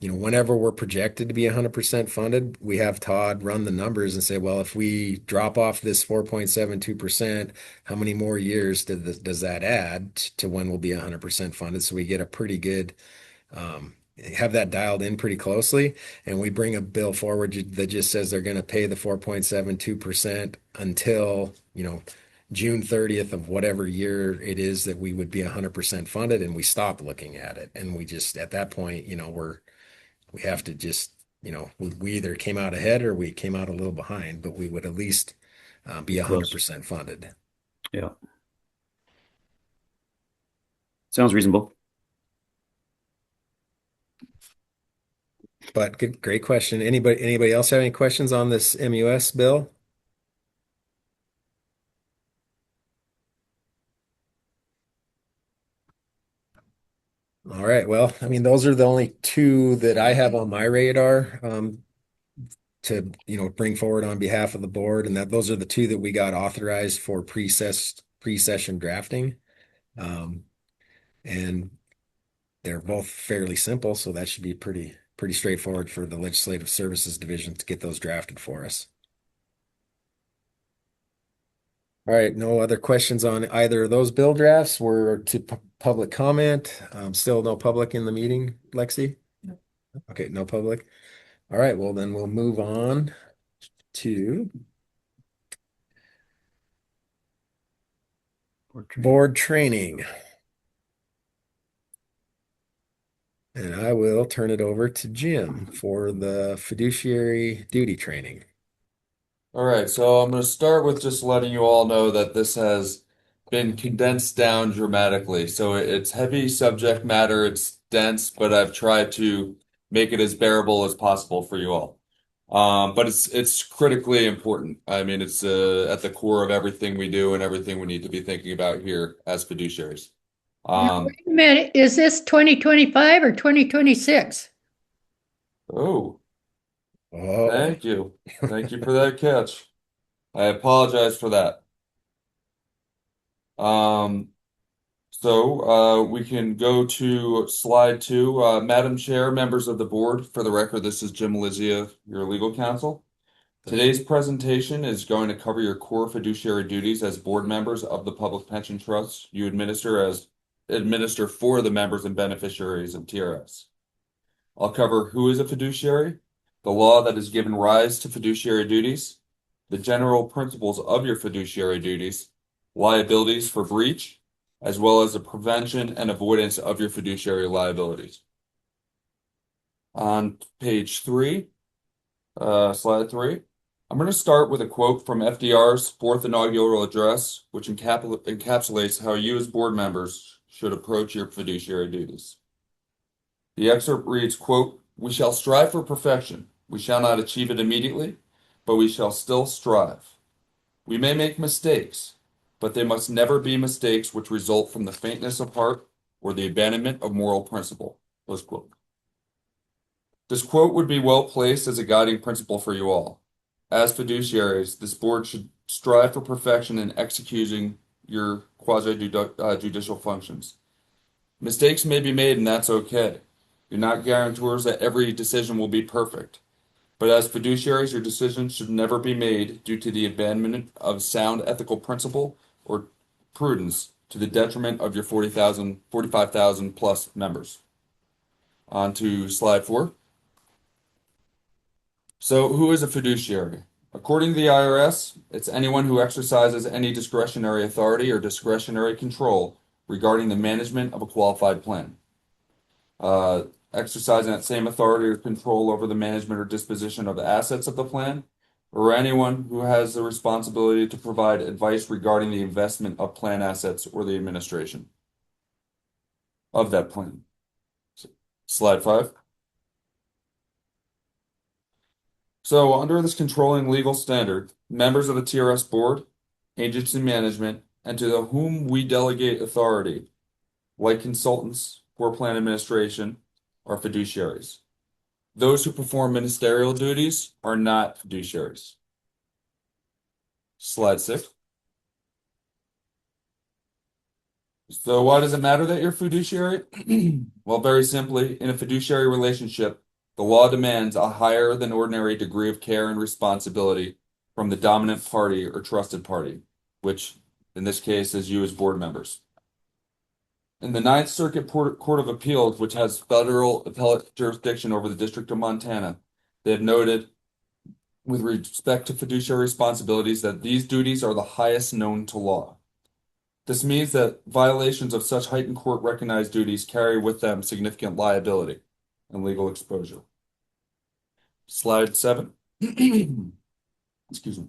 whenever we're projected to be 100% funded, we have Todd run the numbers and say, well, if we drop off this 4.72%, how many more years does that add to when we'll be 100% funded? So we get a pretty good, have that dialed in pretty closely, and we bring a bill forward that just says they're going to pay the 4.72% until, June 30th of whatever year it is that we would be 100% funded, and we stop looking at it. And we just, at that point, we have to just, we either came out ahead or we came out a little behind, but we would at least be 100% funded. Yeah. Sounds reasonable. But great question. Anybody else have any questions on this MUS bill? All right. Well, I mean, those are the only two that I have on my radar to bring forward on behalf of the board, and those are the two that we got authorized for pre-session drafting, and they're both fairly simple, so that should be pretty straightforward for the Legislative Services Division to get those drafted for us. All right, no other questions on either of those bill drafts. We're to public comment. Still no public in the meeting, Lexi? Okay, no public. All right, well then we'll move on to board training. And I will turn it over to Jim for the fiduciary duty training. All right, so I'm going to start with just letting you all know that this has been condensed down dramatically. So it's heavy subject matter, it's dense, but I've tried to make it as bearable as possible for you all. But it's critically important. I mean, it's at the core of everything we do and everything we need to be thinking about here as fiduciaries. Now, wait a minute, is this 2025 or 2026? Oh, Oh, thank you. Thank you for that catch. I apologize for that. So we can go to slide 2. Madam Chair, members of the board, for the record, this is Jim Lizia, your legal counsel. Today's presentation is going to cover your core fiduciary duties as board members of the Public Pension Trust you administer for the members and beneficiaries of TRS. I'll cover who is a fiduciary, the law that has given rise to fiduciary duties, the general principles of your fiduciary duties, liabilities for breach, as well as the prevention and avoidance of your fiduciary liabilities. On page 3, slide 3, I'm going to start with a quote from FDR's fourth inaugural address, which encapsulates how you as board members should approach your fiduciary duties. The excerpt reads, quote, "We shall strive for perfection. We shall not achieve it immediately, but we shall still strive. We may make mistakes, but they must never be mistakes which result from the faintness of heart or the abandonment of moral principle." Close quote. This quote would be well placed as a guiding principle for you all. As fiduciaries, this board should strive for perfection in executing your quasi-judicial functions. Mistakes may be made, and that's okay. You're not guarantors that every decision will be perfect. But as fiduciaries, your decisions should never be made due to the abandonment of sound ethical principle or prudence to the detriment of your 45,000 plus members. On to slide 4. So, who is a fiduciary? According to the IRS, it's anyone who exercises any discretionary authority or discretionary control regarding the management of a qualified plan. Exercising that same authority or control over the management or disposition of the assets of the plan, or anyone who has the responsibility to provide advice regarding the investment of plan assets or the administration of that plan. Slide 5. So, under this controlling legal standard, members of the TRS board, agency management, and to whom we delegate authority, like consultants for plan administration, are fiduciaries. Those who perform ministerial duties are not fiduciaries. Slide 6. So why does it matter that you're fiduciary? Well, very simply, in a fiduciary relationship, the law demands a higher than ordinary degree of care and responsibility from the dominant party or trusted party, which in this case is you as board members. In the Ninth Circuit Court of Appeals, which has federal appellate jurisdiction over the District of Montana, they have noted with respect to fiduciary responsibilities that these duties are the highest known to law. This means that violations of such heightened court-recognized duties carry with them significant liability and legal exposure. Slide 7. Excuse me.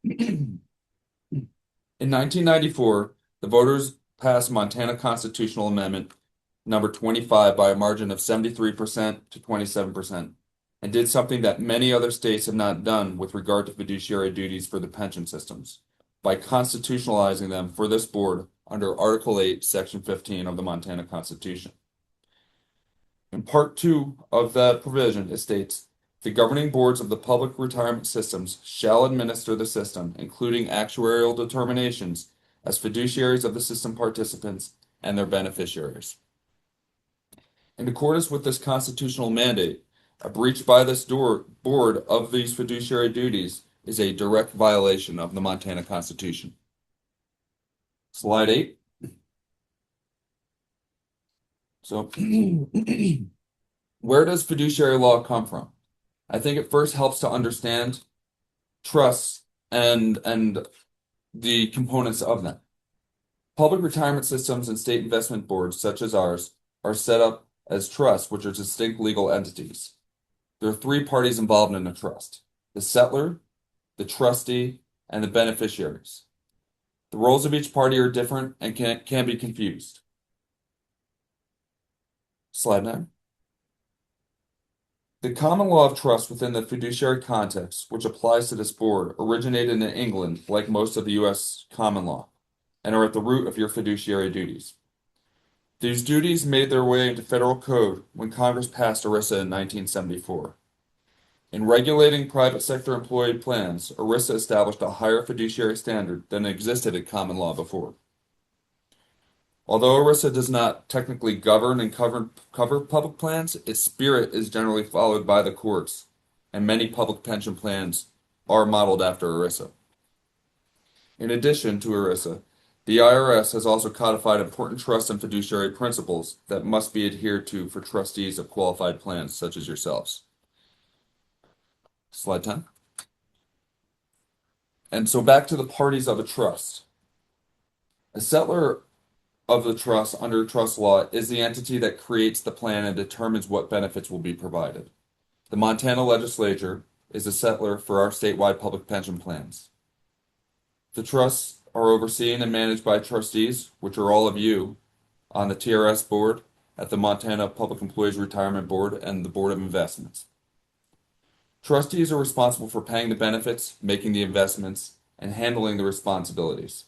In 1994, the voters passed Montana Constitutional Amendment number 25 by a margin of 73% to 27%, and did something that many other states have not done with regard to fiduciary duties for the pension systems, by constitutionalizing them for this board under Article 8, Section 15 of the Montana Constitution. In Part 2 of that provision, it states, "The governing boards of the public retirement systems shall administer the system, including actuarial determinations, as fiduciaries of the system participants and their beneficiaries." In accordance with this constitutional mandate, a breach by this board of these fiduciary duties is a direct violation of the Montana Constitution. Slide 8. So, where does fiduciary law come from? I think it first helps to understand trusts and the components of them. Public retirement systems and state investment boards, such as ours, are set up as trusts, which are distinct legal entities. There are three parties involved in a trust: the settlor, the trustee, and the beneficiaries. The roles of each party are different and can be confused. Slide 9. The common law of trust within the fiduciary context, which applies to this board, originated in England, like most of the U.S. common law, and are at the root of your fiduciary duties. These duties made their way into federal code when Congress passed ERISA in 1974. In regulating private sector employee plans, ERISA established a higher fiduciary standard than existed in common law before. Although ERISA does not technically govern and cover public plans, its spirit is generally followed by the courts, and many public pension plans are modeled after ERISA. In addition to ERISA, the IRS has also codified important trust and fiduciary principles that must be adhered to for trustees of qualified plans such as yourselves. Slide 10. And so back to the parties of a trust. A settlor of the trust under trust law is the entity that creates the plan and determines what benefits will be provided. The Montana legislature is a settlor for our statewide public pension plans. The trusts are overseen and managed by trustees, which are all of you, on the TRS Board, at the Montana Public Employees Retirement Board, and the Board of Investments. Trustees are responsible for paying the benefits, making the investments, and handling those responsibilities.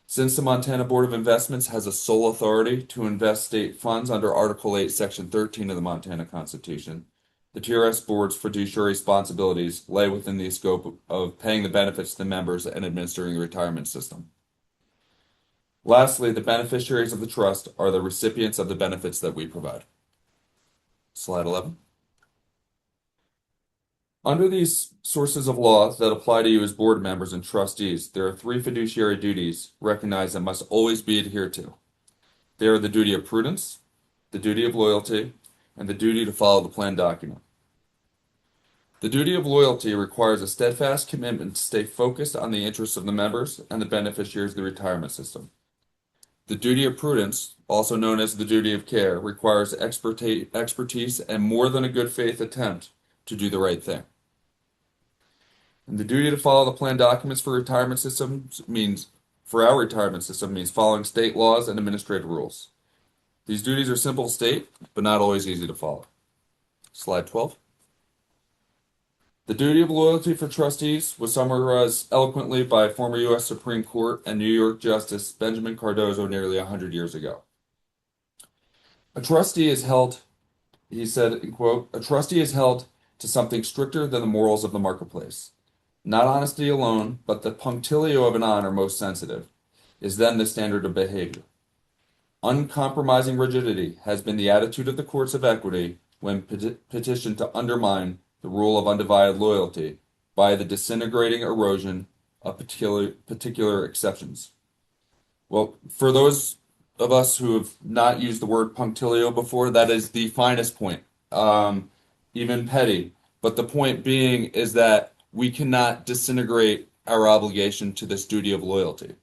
Since the Montana Board of Investments has a sole authority to invest state funds under Article 8, Section 13 of the Montana Constitution, the TRS Board's fiduciary responsibilities lay within the scope of paying the benefits to the members and administering the retirement system. Lastly, the beneficiaries of the trust are the recipients of the benefits that we provide. Slide 11. Under these sources of law that apply to you as board members and trustees, there are three fiduciary duties recognized that must always be adhered to. They are the duty of prudence, the duty of loyalty, and the duty to follow the plan document. The duty of loyalty requires a steadfast commitment to stay focused on the interests of the members and the beneficiaries of the retirement system. The duty of prudence, also known as the duty of care, requires expertise and more than a good faith attempt to do the right thing. And the duty to follow the plan documents for our retirement system means following state laws and administrative rules. These duties are simple to state, but not always easy to follow. Slide 12. The duty of loyalty for trustees was summarized eloquently by former U.S. Supreme Court and New York Justice Benjamin Cardozo nearly 100 years ago. A trustee is held, he said, in quote, a trustee is held to something stricter than the morals of the marketplace. Not honesty alone, but the punctilio of an honor most sensitive, is then the standard of behavior. Uncompromising rigidity has been the attitude of the courts of equity when petitioned to undermine the rule of undivided loyalty by the disintegrating erosion of particular exceptions. Well, for those of us who have not used the word punctilio before, that is the finest point, even petty. But the point being is that we cannot disintegrate our obligation to this duty of loyalty.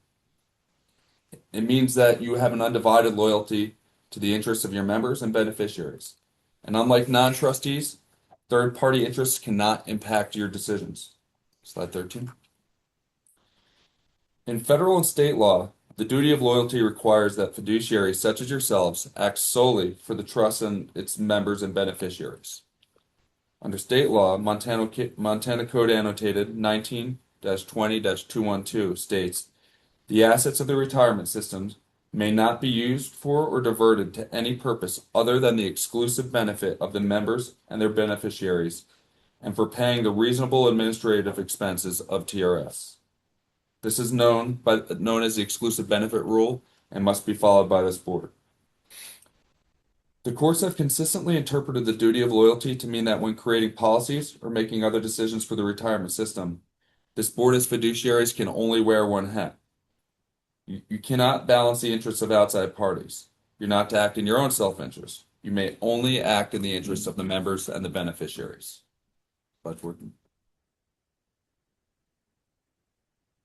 It means that you have an undivided loyalty to the interests of your members and beneficiaries. And unlike non-trustees, third-party interests cannot impact your decisions. Slide 13. In federal and state law, the duty of loyalty requires that fiduciaries such as yourselves act solely for the trust and its members and beneficiaries. Under state law, Montana Code Annotated 19-20-212 states, the assets of the retirement systems may not be used for or diverted to any purpose other than the exclusive benefit of the members and their beneficiaries, and for paying the reasonable administrative expenses of TRS. This is known as the exclusive benefit rule and must be followed by this board. The courts have consistently interpreted the duty of loyalty to mean that when creating policies or making other decisions for the retirement system, this board as fiduciaries can only wear one hat. You cannot balance the interests of outside parties. You're not to act in your own self-interest. You may only act in the interests of the members and the beneficiaries. But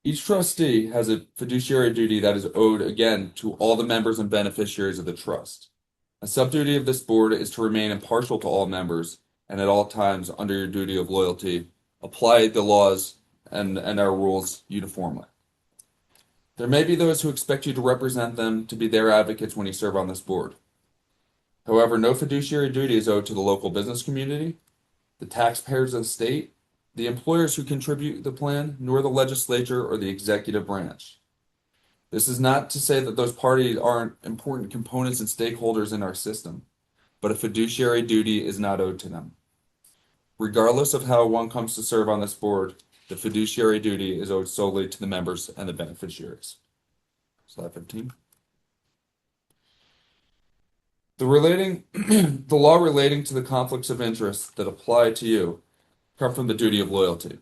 each trustee has a fiduciary duty that is owed again to all the members and beneficiaries of the trust. A subduty of this board is to remain impartial to all members and at all times under your duty of loyalty, apply the laws and our rules uniformly. There may be those who expect you to represent them to be their advocates when you serve on this board. However, no fiduciary duty is owed to the local business community, the taxpayers of the state, the employers who contribute to the plan, nor the legislature or the executive branch. This is not to say that those parties aren't important components and stakeholders in our system, but a fiduciary duty is not owed to them. Regardless of how one comes to serve on this board, the fiduciary duty is owed solely to the members and the beneficiaries. Slide 15. The law relating to the conflicts of interest that apply to you come from the duty of loyalty.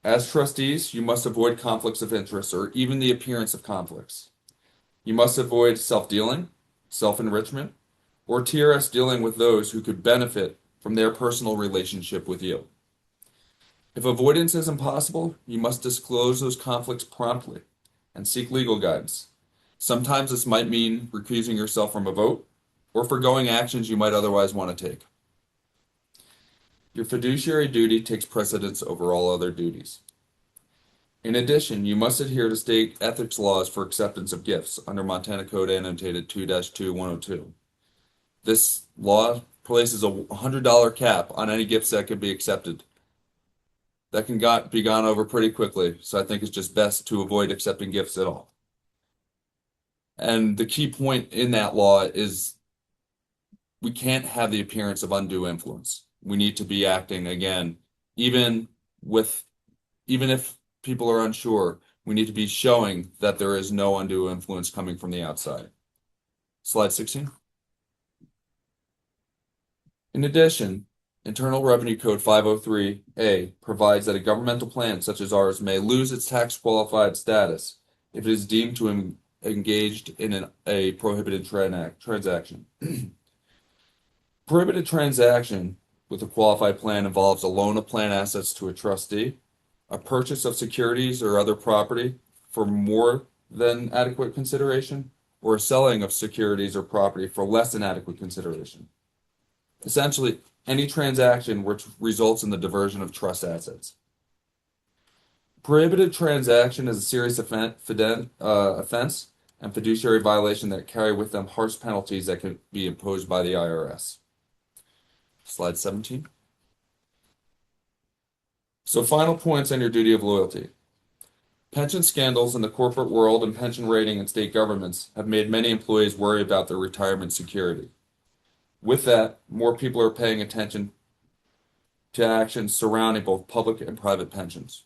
As trustees, you must avoid conflicts of interest or even the appearance of conflicts. You must avoid self-dealing, self-enrichment, or TRS dealing with those who could benefit from their personal relationship with you. If avoidance is impossible, you must disclose those conflicts promptly and seek legal guidance. Sometimes this might mean recusing yourself from a vote or foregoing actions you might otherwise want to take. Your fiduciary duty takes precedence over all other duties. In addition, you must adhere to state ethics laws for acceptance of gifts under Montana Code annotated 2-2102. This law places a $100 cap on any gifts that can be accepted. That can be gone over pretty quickly, so I think it's just best to avoid accepting gifts at all. And the key point in that law is we can't have the appearance of undue influence. We need to be acting again, even if people are unsure, we need to be showing that there is no undue influence coming from the outside. Slide 16. In addition, Internal Revenue Code 503A provides that a governmental plan such as ours may lose its tax qualified status if it is deemed to engaged in a prohibited transaction. Prohibited transaction with a qualified plan involves a loan of plan assets to a trustee, a purchase of securities or other property for more than adequate consideration, or a selling of securities or property for less than adequate consideration. Essentially, any transaction which results in the diversion of trust assets. Prohibited transaction is a serious offense and fiduciary violation that carry with them harsh penalties that can be imposed by the IRS. Slide 17. So final points on your duty of loyalty. Pension scandals in the corporate world and pension rating in state governments have made many employees worry about their retirement security. With that, more people are paying attention to actions surrounding both public and private pensions.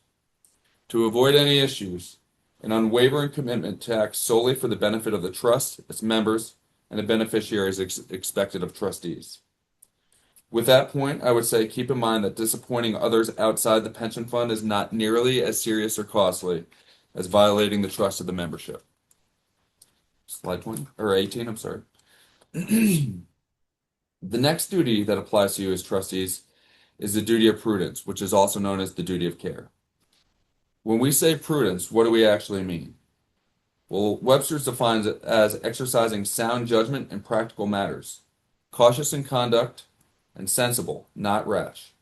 To avoid any issues, an unwavering commitment to act solely for the benefit of the trust, its members, and the beneficiaries expected of trustees. With that point, I would say keep in mind that disappointing others outside the pension fund is not nearly as serious or costly as violating the trust of the membership. Slide 20, or 18, I'm sorry. The next duty that applies to you as trustees is the duty of prudence, which is also known as the duty of care. When we say prudence, what do we actually mean? Well, Webster's defines it as exercising sound judgment in practical matters, cautious in conduct, and sensible, not rash.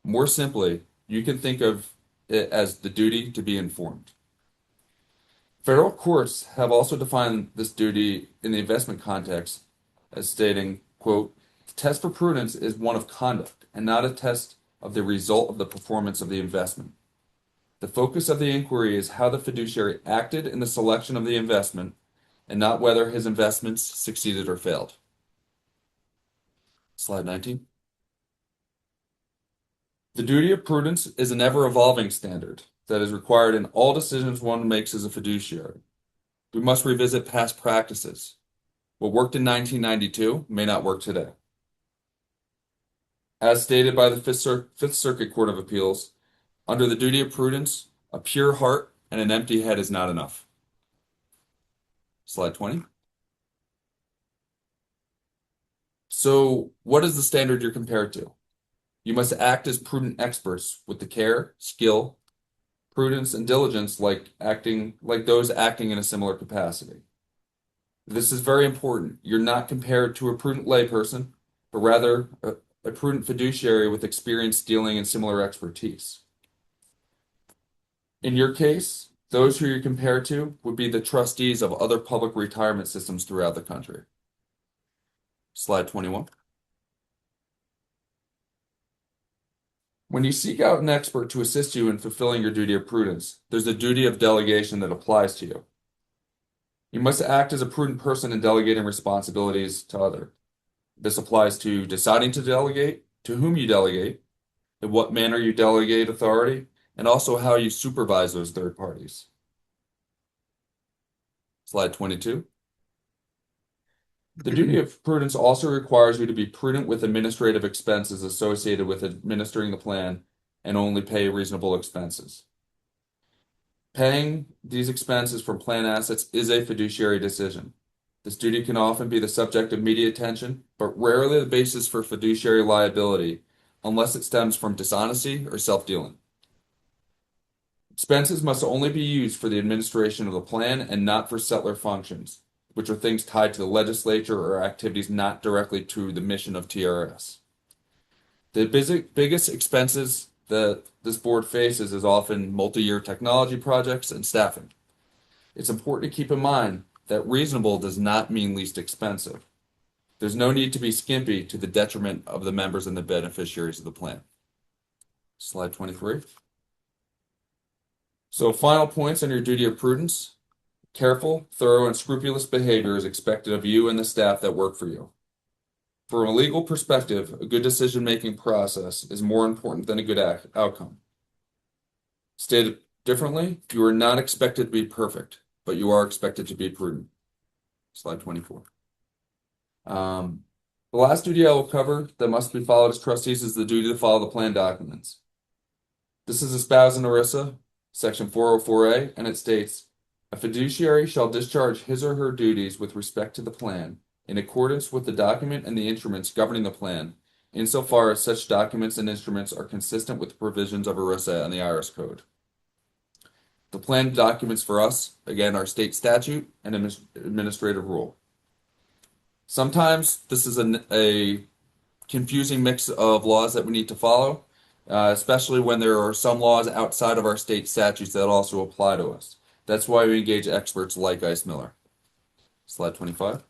More simply, you can think of it as the duty to be informed. Federal courts have also defined this duty in the investment context as stating, quote, the test for prudence is one of conduct and not a test of the result of the performance of the investment. The focus of the inquiry is how the fiduciary acted in the selection of the investment and not whether his investments succeeded or failed. Slide 19. The duty of prudence is an ever-evolving standard that is required in all decisions one makes as a fiduciary. We must revisit past practices. What worked in 1992 may not work today. As stated by the Fifth Circuit Court of Appeals, under the duty of prudence, a pure heart and an empty head is not enough. Slide 20. So, what is the standard you're compared to? You must act as prudent experts with the care, skill, prudence, and diligence like those acting in a similar capacity. This is very important. You're not compared to a prudent layperson, but rather a prudent fiduciary with experience dealing in similar expertise. In your case, those who you're compared to would be the trustees of other public retirement systems throughout the country. Slide 21. When you seek out an expert to assist you in fulfilling your duty of prudence, there's a duty of delegation that applies to you. You must act as a prudent person in delegating responsibilities to others. This applies to deciding to delegate, to whom you delegate, in what manner you delegate authority, and also how you supervise those third parties. Slide 22. The duty of prudence also requires you to be prudent with administrative expenses associated with administering the plan and only pay reasonable expenses. Paying these expenses from plan assets is a fiduciary decision. This duty can often be the subject of media attention, but rarely the basis for fiduciary liability unless it stems from dishonesty or self-dealing. Expenses must only be used for the administration of the plan and not for settler functions, which are things tied to the legislature or activities not directly to the mission of TRS. The biggest expenses that this board faces is often multi-year technology projects and staffing. It's important to keep in mind that reasonable does not mean least expensive. There's no need to be skimpy to the detriment of the members and the beneficiaries of the plan. Slide 23. So final points on your duty of prudence. Careful, thorough, and scrupulous behavior is expected of you and the staff that work for you. From a legal perspective, a good decision-making process is more important than a good outcome. Stated differently, you are not expected to be perfect, but you are expected to be prudent. Slide 24. The last duty I will cover that must be followed as trustees is the duty to follow the plan documents. This is espoused in ERISA, Section 404A, and it states, a fiduciary shall discharge his or her duties with respect to the plan in accordance with the document and the instruments governing the plan, insofar as such documents and instruments are consistent with the provisions of ERISA and the IRS Code. The plan documents for us, again, are state statute and administrative rule. Sometimes this is a confusing mix of laws that we need to follow, especially when there are some laws outside of our state statutes that also apply to us. That's why we engage experts like Ice Miller. Slide 25.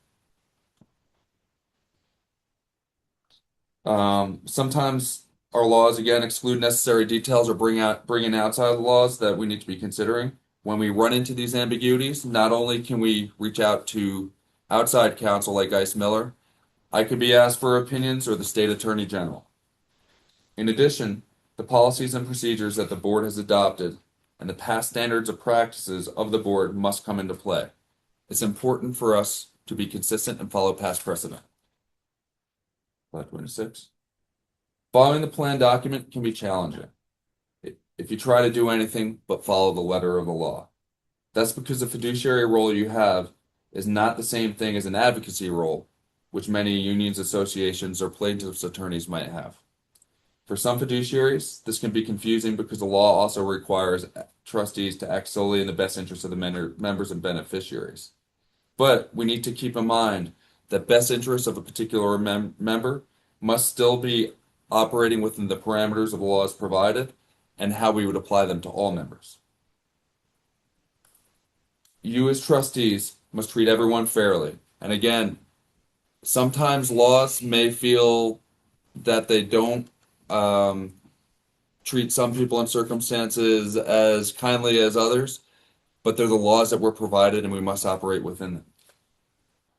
Sometimes our laws, again, exclude necessary details or bring in outside the laws that we need to be considering. When we run into these ambiguities, not only can we reach out to outside counsel like Ice Miller, I could be asked for opinions or the state attorney general. In addition, the policies and procedures that the board has adopted and the past standards of practices of the board must come into play. It's important for us to be consistent and follow past precedent. Slide 26. Following the plan document can be challenging if you try to do anything but follow the letter of the law. That's because the fiduciary role you have is not the same thing as an advocacy role, which many unions, associations, or plaintiffs' attorneys might have. For some fiduciaries, this can be confusing because the law also requires trustees to act solely in the best interest of the members and beneficiaries. But we need to keep in mind that best interest of a particular member must still be operating within the parameters of the laws provided and how we would apply them to all members. You as trustees must treat everyone fairly. And again, sometimes laws may feel that they don't treat some people in circumstances as kindly as others, but they're the laws that were provided and we must operate within them.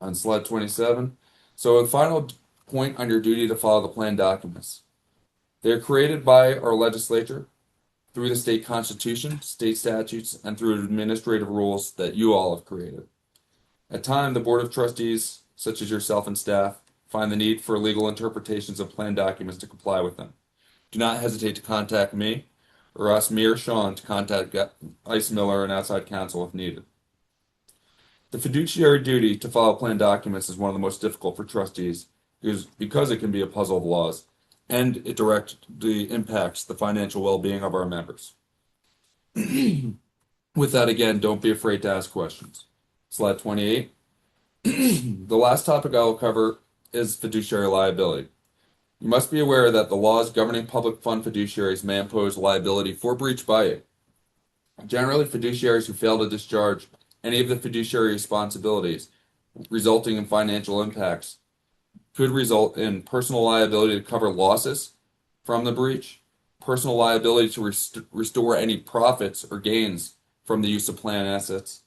On slide 27, so a final point on your duty to follow the plan documents. They're created by our legislature through the state constitution, state statutes, and through administrative rules that you all have created. At times, the Board of Trustees, such as yourself and staff, find the need for legal interpretations of plan documents to comply with them. Do not hesitate to contact me or ask me or Sean to contact Ice Miller and outside counsel if needed. The fiduciary duty to file plan documents is one of the most difficult for trustees because it can be a puzzle of laws and it directly impacts the financial well-being of our members. With that, again, don't be afraid to ask questions. Slide 28. The last topic I will cover is fiduciary liability. You must be aware that the laws governing public fund fiduciaries may impose liability for breach by you. Generally, fiduciaries who fail to discharge any of the fiduciary responsibilities resulting in financial impacts could result in personal liability to cover losses from the breach, personal liability to restore any profits or gains from the use of plan assets,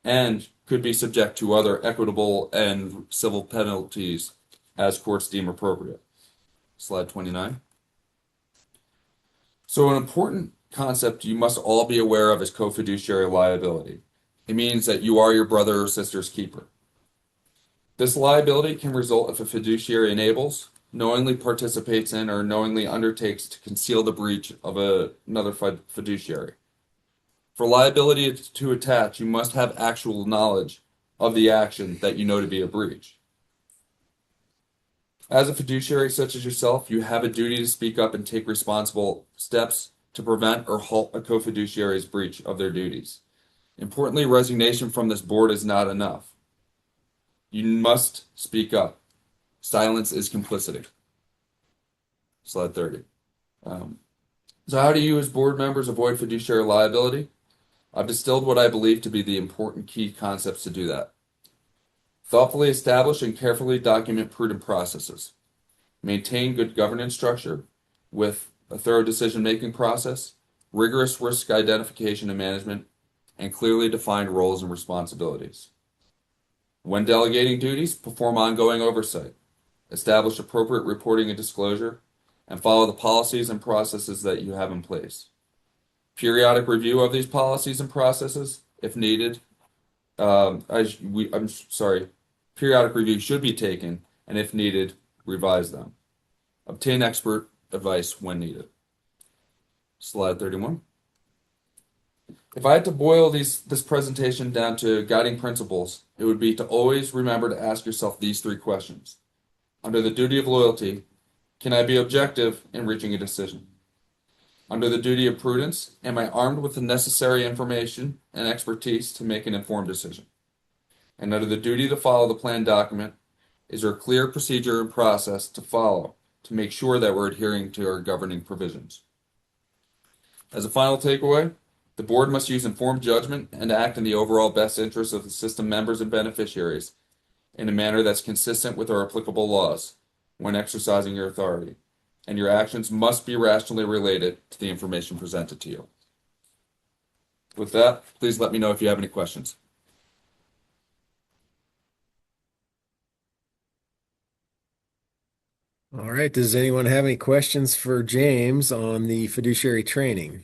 and could be subject to other equitable and civil penalties as courts deem appropriate. Slide 29. So an important concept you must all be aware of is co-fiduciary liability. It means that you are your brother or sister's keeper. This liability can result if a fiduciary enables, knowingly participates in, or knowingly undertakes to conceal the breach of another fiduciary. For liability to attach, you must have actual knowledge of the action that you know to be a breach. As a fiduciary such as yourself, you have a duty to speak up and take responsible steps to prevent or halt a co-fiduciary's breach of their duties. Importantly, resignation from this board is not enough. You must speak up. Silence is complicity. Slide 30. So how do you as board members avoid fiduciary liability? I've distilled what I believe to be the important key concepts to do that. Thoughtfully establish and carefully document prudent processes. Maintain good governance structure with a thorough decision-making process, rigorous risk identification and management, and clearly defined roles and responsibilities. When delegating duties, perform ongoing oversight. Establish appropriate reporting and disclosure, and follow the policies and processes that you have in place. Periodic review of these policies and processes, if needed. Periodic review should be taken, and if needed, revise them. Obtain expert advice when needed. Slide 31. If I had to boil this presentation down to guiding principles, it would be to always remember to ask yourself these three questions. Under the duty of loyalty, can I be objective in reaching a decision? Under the duty of prudence, am I armed with the necessary information and expertise to make an informed decision? And under the duty to follow the plan document, is there a clear procedure and process to follow to make sure that we're adhering to our governing provisions? As a final takeaway, the board must use informed judgment and act in the overall best interest of the system members and beneficiaries in a manner that's consistent with our applicable laws when exercising your authority, and your actions must be rationally related to the information presented to you. With that, please let me know if you have any questions. All right. Does anyone have any questions for James on the fiduciary training?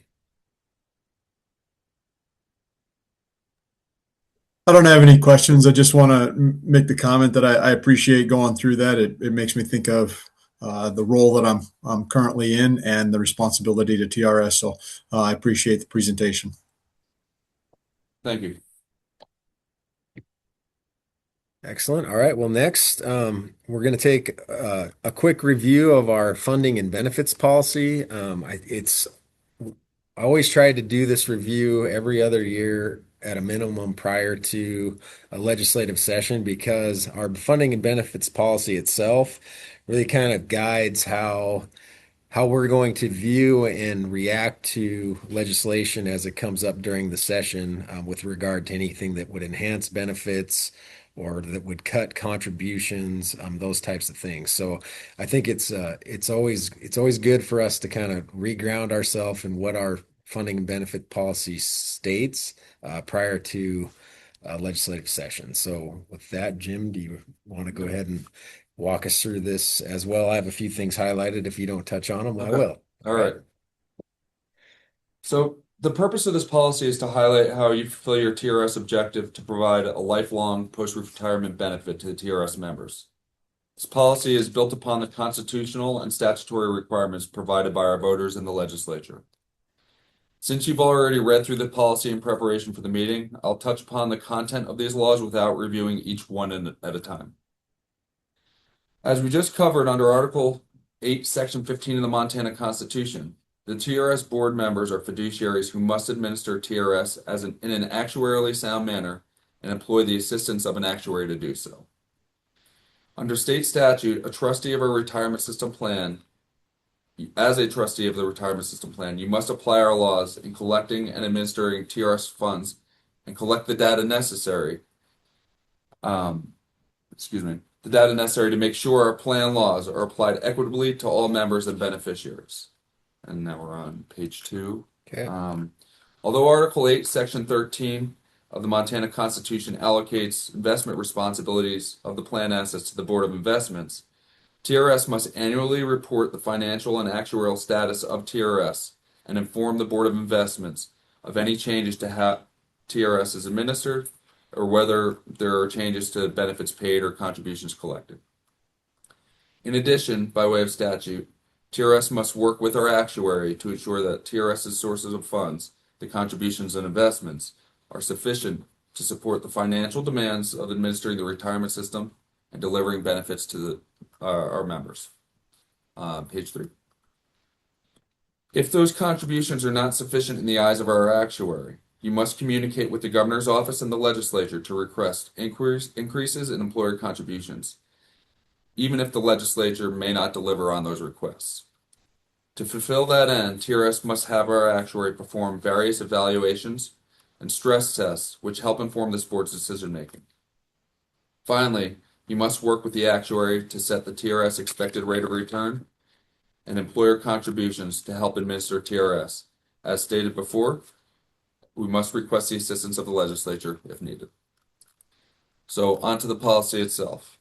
I don't have any questions. I just want to make the comment that I appreciate going through that. It makes me think of the role that I'm currently in and the responsibility to TRS. So I appreciate the presentation. Thank you. Excellent. All right. Well, next, we're going to take a quick review of our funding and benefits policy. I always try to do this review every other year at a minimum prior to a legislative session because our funding and benefits policy itself really kind of guides how we're going to view and react to legislation as it comes up during the session with regard to anything that would enhance benefits or that would cut contributions, those types of things. So I think it's always good for us to kind of reground ourselves in what our funding and benefit policy states prior to legislative session. So with that, Jim, do you want to go ahead and walk us through this as well? I have a few things highlighted. If you don't touch on them, I will. All right. So the purpose of this policy is to highlight how you fulfill your TRS objective to provide a lifelong post-retirement benefit to the TRS members. This policy is built upon the constitutional and statutory requirements provided by our voters in the legislature. Since you've already read through the policy in preparation for the meeting, I'll touch upon the content of these laws without reviewing each one at a time. As we just covered under Article 8, Section 15 of the Montana Constitution, the TRS board members are fiduciaries who must administer TRS in an actuarially sound manner and employ the assistance of an actuary to do so. Under state statute, as a trustee of the retirement system plan, you must apply our laws in collecting and administering TRS funds and collect the data necessary. The data necessary to make sure our plan laws are applied equitably to all members and beneficiaries. And now we're on page 2. Okay. Although Article 8, Section 13 of the Montana Constitution allocates investment responsibilities of the plan assets to the Board of Investments, TRS must annually report the financial and actuarial status of TRS and inform the Board of Investments of any changes to how TRS is administered or whether there are changes to benefits paid or contributions collected. In addition, by way of statute, TRS must work with our actuary to ensure that TRS's sources of funds, the contributions and investments, are sufficient to support the financial demands of administering the retirement system and delivering benefits to our members. Page 3. If those contributions are not sufficient in the eyes of our actuary, you must communicate with the governor's office and the legislature to request increases in employer contributions, even if the legislature may not deliver on those requests. To fulfill that end, TRS must have our actuary perform various evaluations and stress tests which help inform this board's decision making. Finally, you must work with the actuary to set the TRS expected rate of return and employer contributions to help administer TRS. As stated before, we must request the assistance of the legislature if needed. So, on to the policy itself.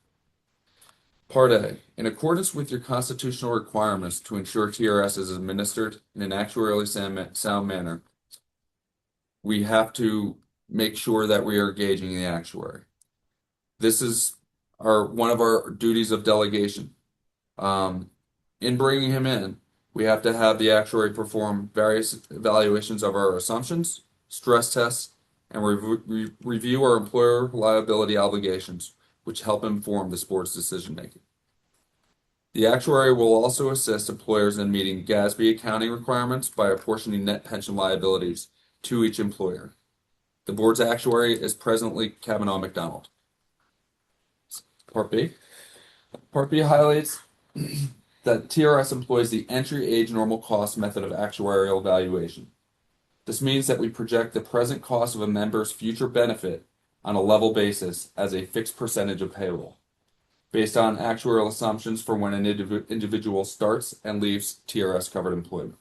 Part A. In accordance with your constitutional requirements to ensure TRS is administered in an actuarially sound manner, we have to make sure that we are engaging the actuary. This is one of our duties of delegation. In bringing him in, we have to have the actuary perform various evaluations of our assumptions, stress tests, and review our employer liability obligations, which help inform this board's decision making. The actuary will also assist employers in meeting GASB accounting requirements by apportioning net pension liabilities to each employer. The board's actuary is presently Kavanaugh McDonald. Part B. Part B highlights that TRS employs the entry age normal cost method of actuarial valuation. This means that we project the present cost of a member's future benefit on a level basis as a fixed percentage of payroll, based on actuarial assumptions for when an individual starts and leaves TRS covered employment.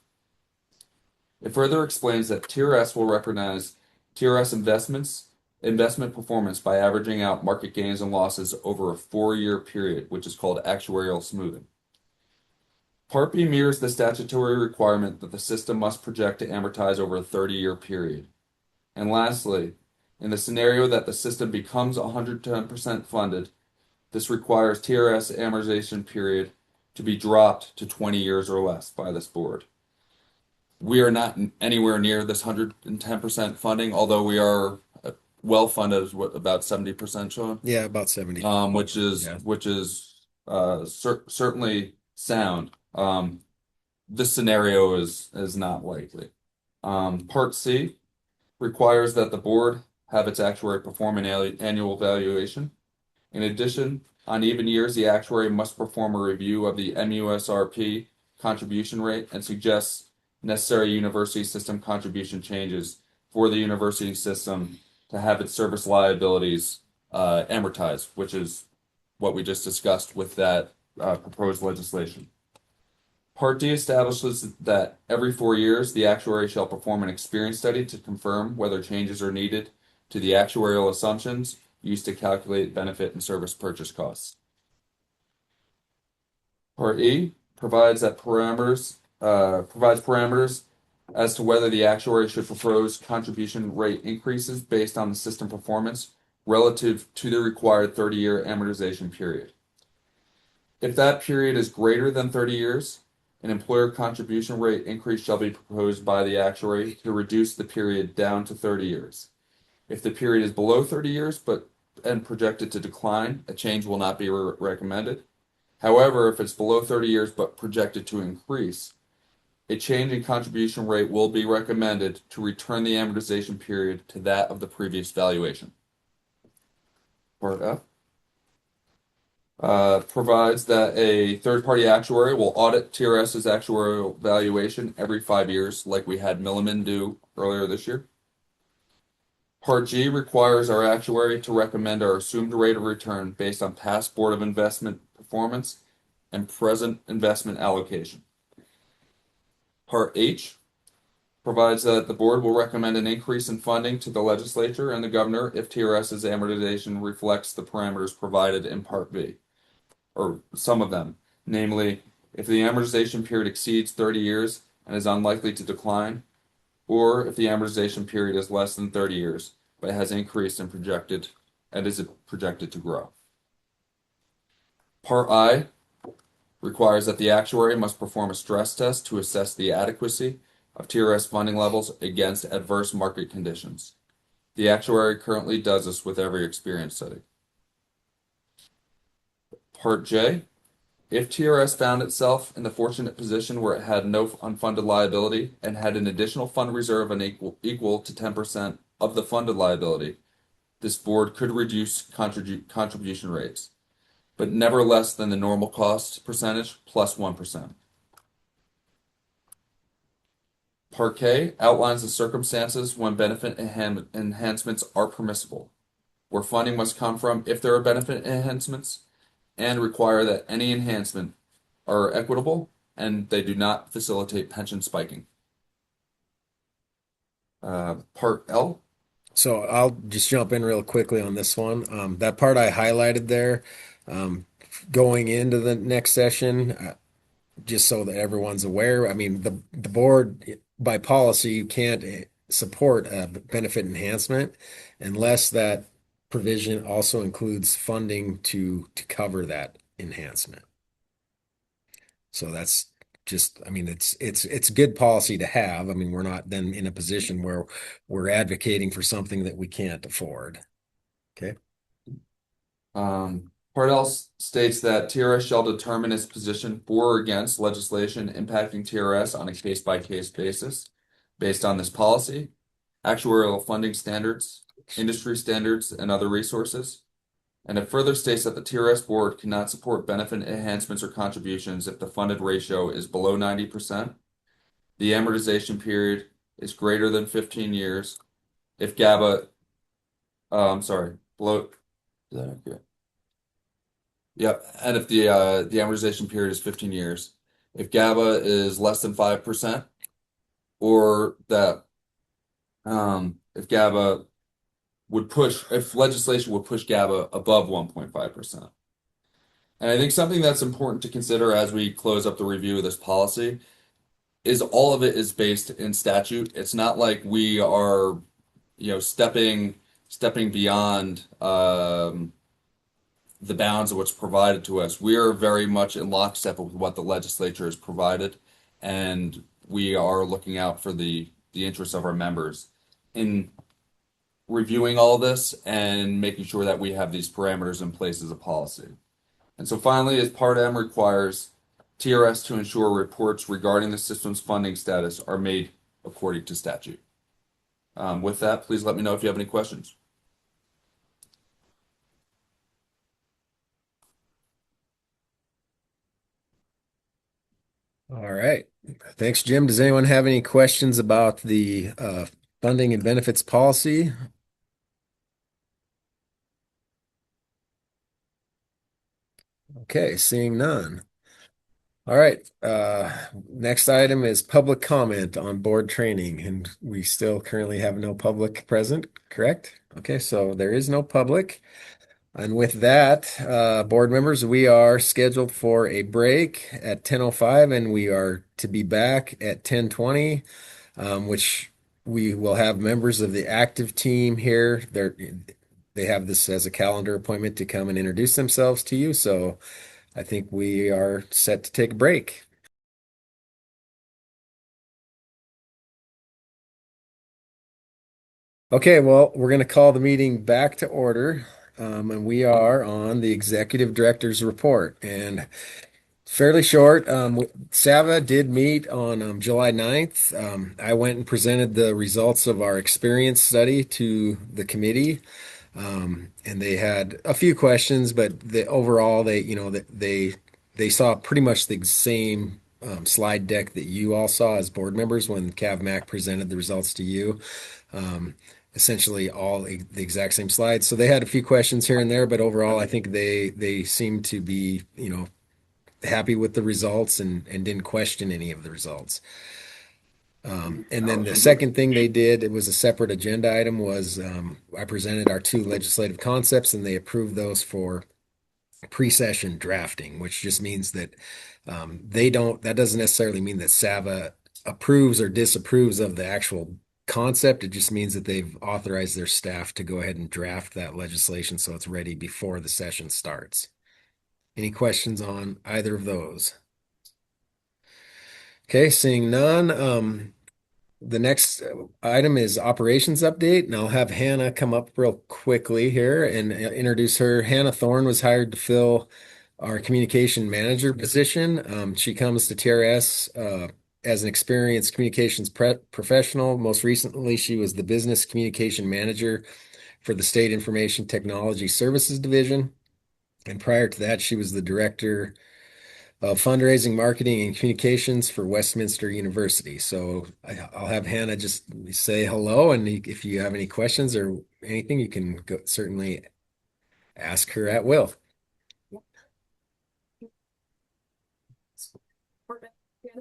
It further explains that TRS will recognize TRS investment performance by averaging out market gains and losses over a 4-year period, which is called actuarial smoothing. Part B mirrors the statutory requirement that the system must project to amortize over a 30-year period. And lastly, in the scenario that the system becomes 110% funded, this requires TRS amortization period to be dropped to 20 years or less by this board. We are not anywhere near this 110% funding, although we are well funded, about 70%, Sean? Yeah, about 70. Which is certainly sound. This scenario is not likely. Part C requires that the board have its actuary perform an annual valuation. In addition, on even years, the actuary must perform a review of the MUSRP contribution rate and suggest necessary university system contribution changes for the university system to have its service liabilities amortized, which is what we just discussed with that proposed legislation. Part D establishes that every 4 years, the actuary shall perform an experience study to confirm whether changes are needed to the actuarial assumptions used to calculate benefit and service purchase costs. Part E provides parameters as to whether the actuary should propose contribution rate increases based on the system performance relative to the required 30-year amortization period. If that period is greater than 30 years, An employer contribution rate increase shall be proposed by the actuary to reduce the period down to 30 years. If the period is below 30 years and projected to decline, a change will not be recommended. However, if it's below 30 years but projected to increase, a change in contribution rate will be recommended to return the amortization period to that of the previous valuation. Part F provides that a third-party actuary will audit TRS's actuarial valuation every 5 years, like we had Milliman do earlier this year. Part G requires our actuary to recommend our assumed rate of return based on past Board of Investment performance and present investment allocation. Part H provides that the board will recommend an increase in funding to the legislature and the governor if TRS's amortization reflects the parameters provided in Part B, or some of them, namely, if the amortization period exceeds 30 years and is unlikely to decline, or if the amortization period is less than 30 years, but has increased and is projected to grow. Part I requires that the actuary must perform a stress test to assess the adequacy of TRS funding levels against adverse market conditions. The actuary currently does this with every experience study. Part J, if TRS found itself in the fortunate position where it had no unfunded liability and had an additional fund reserve equal to 10% of the funded liability, this board could reduce contribution rates, but never less than the normal cost percentage plus 1%. Part K outlines the circumstances when benefit enhancements are permissible, where funding must come from if there are benefit enhancements, and require that any enhancement are equitable and they do not facilitate pension spiking. Part L. So I'll just jump in real quickly on this one. That part I highlighted there, going into the next session, just so that everyone's aware. I mean, the board, by policy, you can't support a benefit enhancement unless that provision also includes funding to cover that enhancement. So that's just, I mean, it's good policy to have. I mean, we're not then in a position where we're advocating for something that we can't afford. Okay. Part L states that TRS shall determine its position for or against legislation impacting TRS on a case-by-case basis based on this policy, actuarial funding standards, industry standards, and other resources. And it further states that the TRS board cannot support benefit enhancements or contributions if the funded ratio is below 90%, the amortization period is greater than 15 years, if GABA, below, is that accurate? Yep, and if the amortization period is 15 years, if GABA is less than 5%, or that if GABA if legislation would push GABA above 1.5%. And I think something that's important to consider as we close up the review of this policy is all of it is based in statute. It's not like we are, stepping beyond the bounds of what's provided to us. We are very much in lockstep with what the legislature has provided, and we are looking out for the interests of our members in reviewing all of this and making sure that we have these parameters in place as a policy. And so finally, as Part M requires TRS to ensure reports regarding the system's funding status are made according to statute. With that, please let me know if you have any questions. All right. Thanks, Jim. Does anyone have any questions about the funding and benefits policy? Okay, seeing none. All right. Next item is public comment on board training, and we still currently have no public present, correct? Okay, so there is no public. And with that, board members, we are scheduled for a break at 10:05, and we are to be back at 10:20, which we will have members of the active team here. They have this as a calendar appointment to come and introduce themselves to you. So I think we are set to take a break. Okay, well, we're going to call the meeting back to order. And we are on the executive director's report, and fairly short. SAVA did meet on July 9th. I went and presented the results of our experience study to the committee. And they had a few questions, but overall, they saw pretty much the same slide deck that you all saw as board members when CavMac presented the results to you. Essentially all the exact same slides. So they had a few questions here and there, but overall, I think they seemed to be, happy with the results and didn't question any of the results. And then the second thing they did, it was a separate agenda item, was I presented our two legislative concepts and they approved those for pre-session drafting, which just means that that doesn't necessarily mean that SAVA approves or disapproves of the actual concept. It just means that they've authorized their staff to go ahead and draft that legislation so it's ready before the session starts. Any questions on either of those? Okay, seeing none. The next item is operations update, and I'll have Hannah come up real quickly here and introduce her. Hannah Thorne was hired to fill our communication manager position. She comes to TRS as an experienced communications professional. Most recently, she was the business communication manager for the State Information Technology Services Division. And prior to that, she was the director of fundraising, marketing, and communications for Westminster University. So I'll have Hannah just say hello, and if you have any questions or anything, you can certainly ask her at will.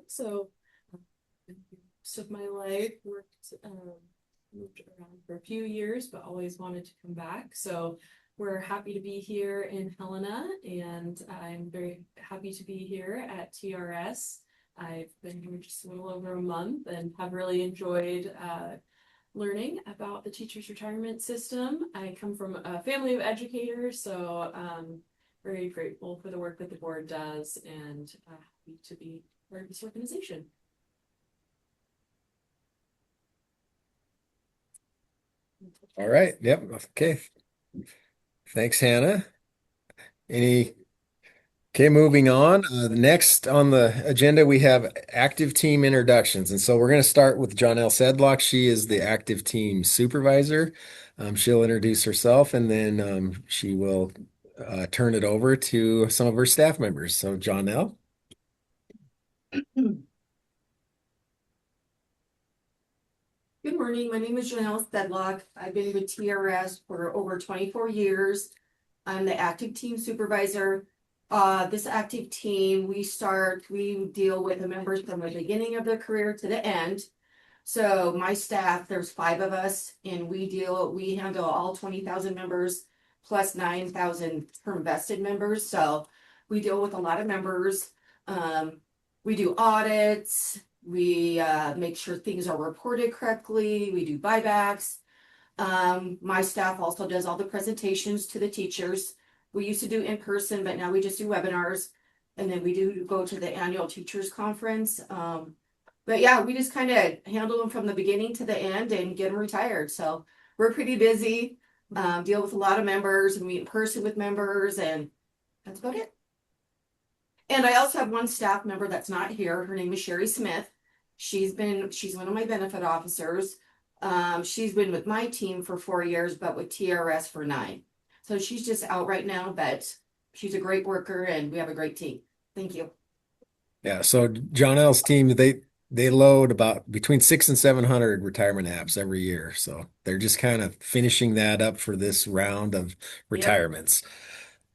So, most of my life moved around for a few years, but always wanted to come back. So we're happy to be here in Helena, and I'm very happy to be here at TRS. I've been here just a little over a month and have really enjoyed learning about the teachers' retirement system. I come from a family of educators, so very grateful for the work that the board does, and happy to be part of this organization. All right. Yep. Okay. Thanks, Hannah. Okay, moving on. Next on the agenda, we have active team introductions. And so we're going to start with Jonelle Sedlock. She is the active team supervisor. She'll introduce herself, and then she will turn it over to some of her staff members. So Jonelle. Good morning. My name is Jonelle Sedlock. I've been with TRS for over 24 years. I'm the active team supervisor. This active team, we deal with the members from the beginning of their career to the end. So my staff, there's 5 of us, and we handle all 20,000 members plus 9,000 term vested members. So we deal with a lot of members. We do audits. We make sure things are reported correctly. We do buybacks. My staff also does all the presentations to the teachers. We used to do in person, but now we just do webinars. And then we do go to the annual teachers conference. But yeah, we just kind of handle them from the beginning to the end and get them retired. So we're pretty busy, deal with a lot of members, and meet in person with members, and that's about it. And I also have one staff member that's not here. Her name is Sherry Smith. She's one of my benefit officers. She's been with my team for 4 years, but with TRS for 9. So she's just out right now, but she's a great worker and we have a great team. Thank you. Yeah, so Jonelle's team, they load about between 600 and 700 retirement apps every year. So they're just kind of finishing that up for this round of retirements. Yep.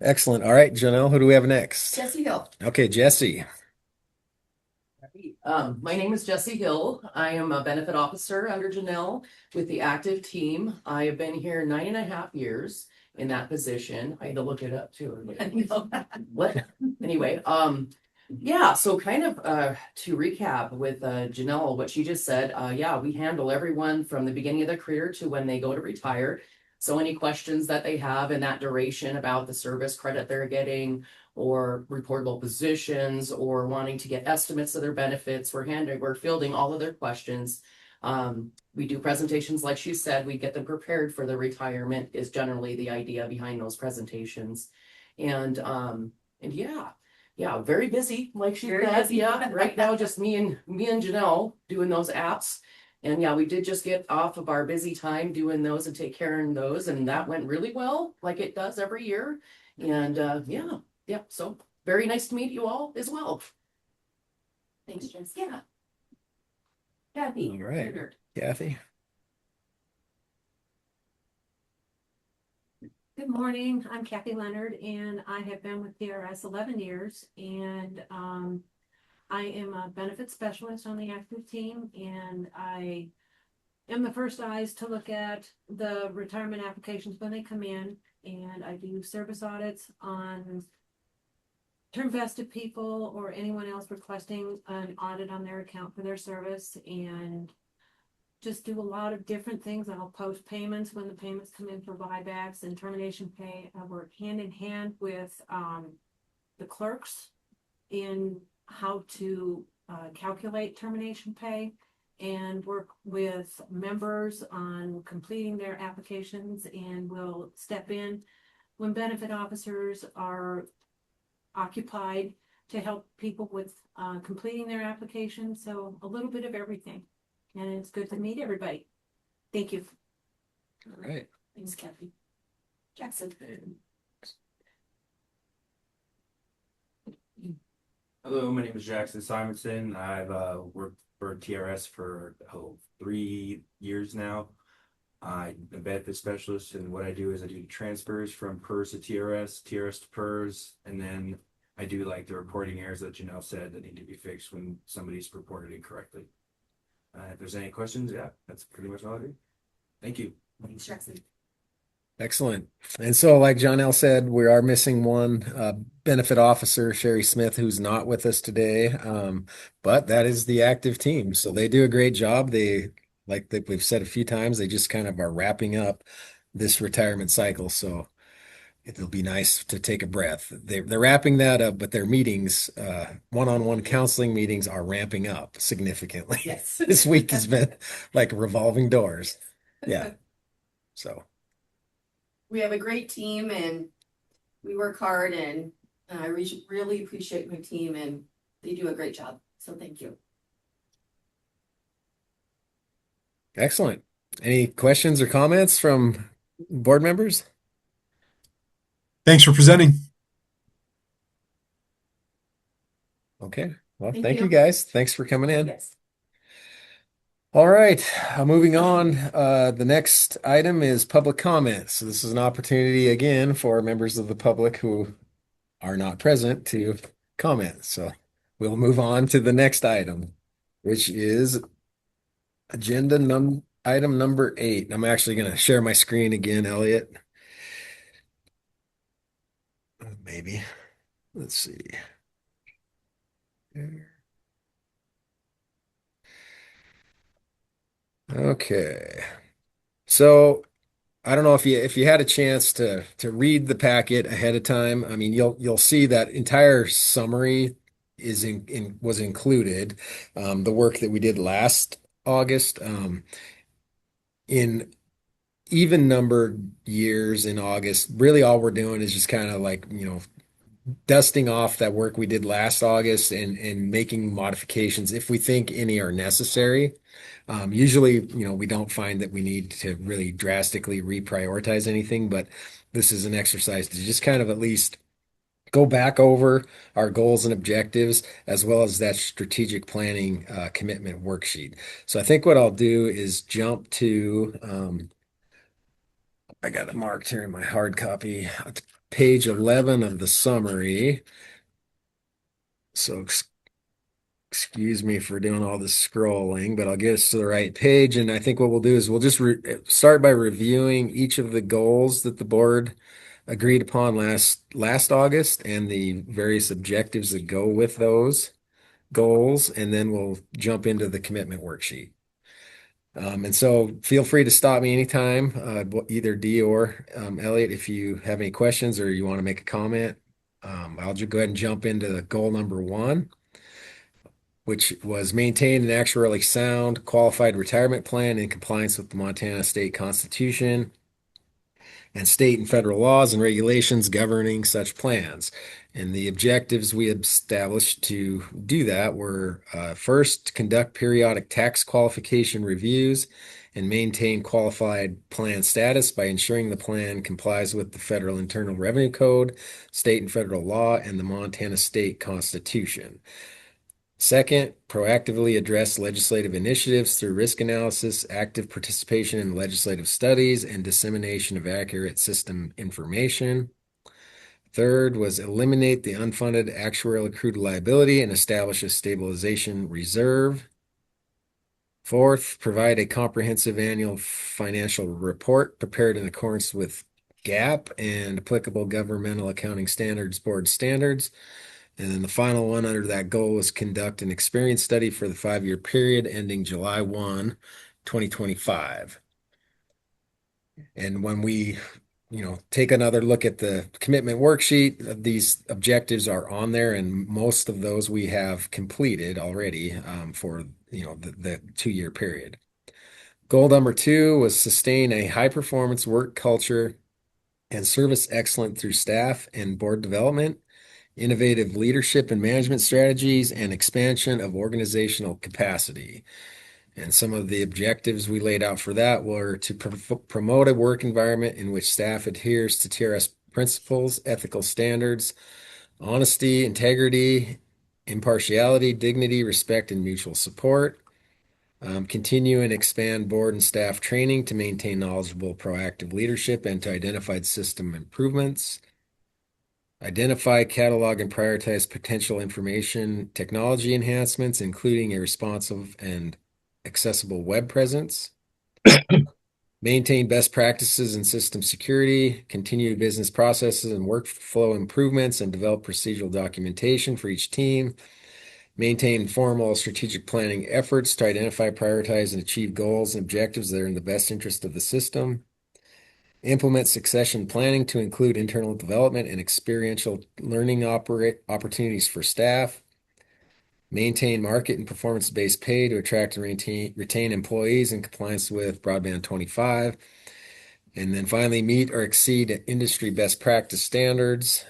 Excellent. All right, Jonelle, who do we have next? Jessie Hill. Okay, Jessie. My name is Jessie Hill. I am a benefit officer under Jonelle with the active team. I have been here 9.5 years in that position. I had to look it up too. What? Anyway, yeah, so kind of to recap with Jonelle, what she just said, yeah, we handle everyone from the beginning of their career to when they go to retire. So any questions that they have in that duration about the service credit they're getting, or reportable positions, or wanting to get estimates of their benefits, we're fielding all of their questions. We do presentations, like she said, we get them prepared for the retirement is generally the idea behind those presentations. And yeah, very busy, like she Very said. busy. Yeah, right now just me and Janelle doing those apps. And yeah, we did just get off of our busy time doing those and take care of those, and that went really well, like it does every year. And yeah, so very nice to meet you all as well. Thanks, Jess. Yeah. Kathy. All right. Leonard. Kathy. Good morning, I'm Kathy Leonard and I have been with TRS 11 years and I am a benefit specialist on the active team and I am the first eyes to look at the retirement applications when they come in, and I do service audits on term vested people or anyone else requesting an audit on their account for their service, and just do a lot of different things. I'll post payments when the payments come in for buybacks and termination pay. I work hand in hand with the clerks in how to calculate termination pay, and work with members on completing their applications, and will step in when benefit officers are occupied to help people with completing their application. So a little bit of everything. And it's good to meet everybody. Thank you. All right. Thanks, Kathy. Jackson. Hello, my name is Jackson Simonson. I've worked for TRS for 3 years now. I'm a benefit specialist, and what I do is I do transfers from PERS to TRS, TRS to PERS, and then I do like the reporting errors that Janelle said that need to be fixed when somebody's reported incorrectly. If there's any questions, yeah, that's pretty much all I do. Thank you. Thanks, Jackson. Excellent. And so, like John L. said, we are missing one benefit officer, Sherry Smith, who's not with us today. But that is the active team. So they do a great job. They, like we've said a few times, they just kind of are wrapping up this retirement cycle. So it'll be nice to take a breath. They're wrapping that up, but their meetings, one-on-one counseling meetings, are ramping up significantly. Yes. This week has been like revolving doors. Yeah. So. We have a great team and we work hard, and I really appreciate my team and they do a great job. So thank you. Excellent. Any questions or comments from board members? Thanks for presenting. Okay. Well, Thank thank you. you guys. Thanks for coming in. Yes. All right, moving on. The next item is public comment. So this is an opportunity again for members of the public who are not present to comment. So we'll move on to the next item, which is item number 8. I'm actually going to share my screen again, Elliot. Maybe. Let's see. Okay. So I don't know if you had a chance to read the packet ahead of time. I mean, you'll see that entire summary is was included. The work that we did last August, in even numbered years in August. Really, all we're doing is just kind of like, dusting off that work we did last August and making modifications if we think any are necessary. Usually, we don't find that we need to really drastically reprioritize anything, but this is an exercise to just kind of at least go back over our goals and objectives, as well as that strategic planning commitment worksheet. So I think what I'll do is jump to, I got it marked here in my hard copy, page 11 of the summary. So excuse me for doing all this scrolling, but I'll get us to the right page. And I think what we'll do is we'll just start by reviewing each of the goals that the board agreed upon last August and the various objectives that go with those goals. And then we'll jump into the commitment worksheet. And so feel free to stop me anytime, either Dee or Elliot, if you have any questions or you want to make a comment. I'll just go ahead and jump into goal number 1. which was maintain an actuarially sound, qualified retirement plan in compliance with the Montana State Constitution and state and federal laws and regulations governing such plans. And the objectives we established to do that were first, conduct periodic tax qualification reviews and maintain qualified plan status by ensuring the plan complies with the Federal Internal Revenue Code, state and federal law, and the Montana State Constitution. Second, proactively address legislative initiatives through risk analysis, active participation in legislative studies, and dissemination of accurate system information. Third was eliminate the unfunded actuarial accrued liability and establish a stabilization reserve. Fourth, provide a comprehensive annual financial report prepared in accordance with GAAP and applicable governmental accounting standards, board standards. And then the final one under that goal was conduct an experience study for the 5-year period ending July 1, 2025. And when we, take another look at the commitment worksheet, these objectives are on there, and most of those we have completed already for, the 2-year period. Goal number 2 was sustain a high performance work culture and service excellence through staff and board development, innovative leadership and management strategies, and expansion of organizational capacity. And some of the objectives we laid out for that were to promote a work environment in which staff adheres to TRS principles, ethical standards, honesty, integrity, impartiality, dignity, respect, and mutual support. Continue and expand board and staff training to maintain knowledgeable, proactive leadership and to identify system improvements. Identify, catalog, and prioritize potential information technology enhancements, including a responsive and accessible web presence. Maintain best practices in system security, continue business processes and workflow improvements, and develop procedural documentation for each team. Maintain formal strategic planning efforts to identify, prioritize, and achieve goals and objectives that are in the best interest of the system. Implement succession planning to include internal development and experiential learning opportunities for staff. Maintain market and performance-based pay to attract and retain employees in compliance with Broadband 25. And then finally, meet or exceed industry best practice standards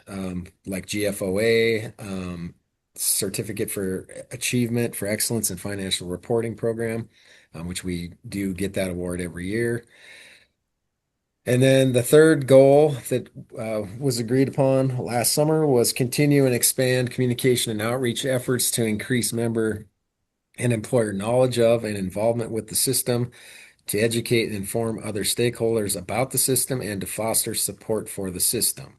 like GFOA, Certificate for Achievement for Excellence in Financial Reporting Program, which we do get that award every year. And then the third goal that was agreed upon last summer was continue and expand communication and outreach efforts to increase member and employer knowledge of and involvement with the system, to educate and inform other stakeholders about the system, and to foster support for the system.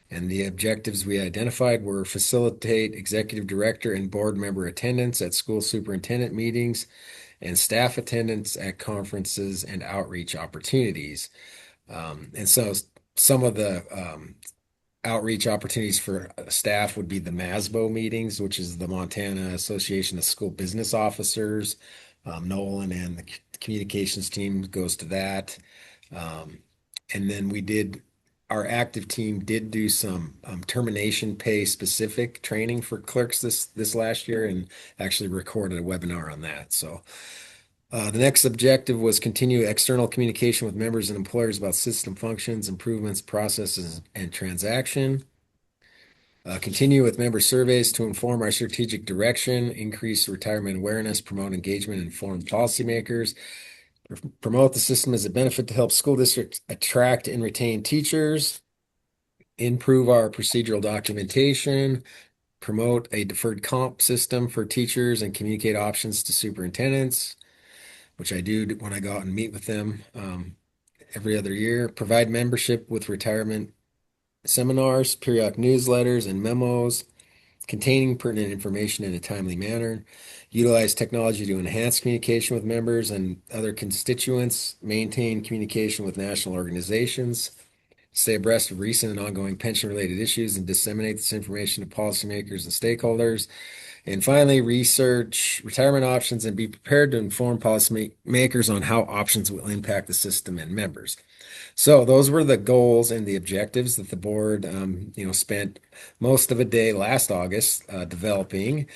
And the objectives we identified were facilitate executive director and board member attendance at school superintendent meetings and staff attendance at conferences and outreach opportunities. And so some of the outreach opportunities for staff would be the MASBO meetings, which is the Montana Association of School Business Officers. Nolan and the communications team goes to that. And then our active team did do some termination pay specific training for clerks this last year, and actually recorded a webinar on that. So the next objective was continue external communication with members and employers about system functions, improvements, processes, and transaction. Continue with member surveys to inform our strategic direction, increase retirement awareness, promote engagement, and inform policymakers. Promote the system as a benefit to help school districts attract and retain teachers. Improve our procedural documentation. Promote a deferred comp system for teachers and communicate options to superintendents, which I do when I go out and meet with them every other year. Provide membership with retirement seminars, periodic newsletters, and memos containing pertinent information in a timely manner. Utilize technology to enhance communication with members and other constituents. Maintain communication with national organizations. Stay abreast of recent and ongoing pension-related issues and disseminate this information to policymakers and stakeholders. And finally, research retirement options and be prepared to inform policymakers on how options will impact the system and members. So those were the goals and the objectives that the board, spent most of a day last August developing.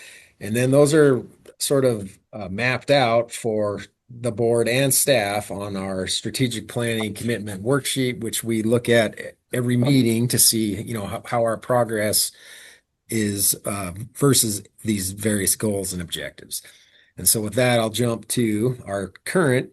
And then those are sort of mapped out for the board and staff on our strategic planning commitment worksheet, which we look at every meeting to see, how our progress is versus these various goals and objectives. And so with that, I'll jump to our current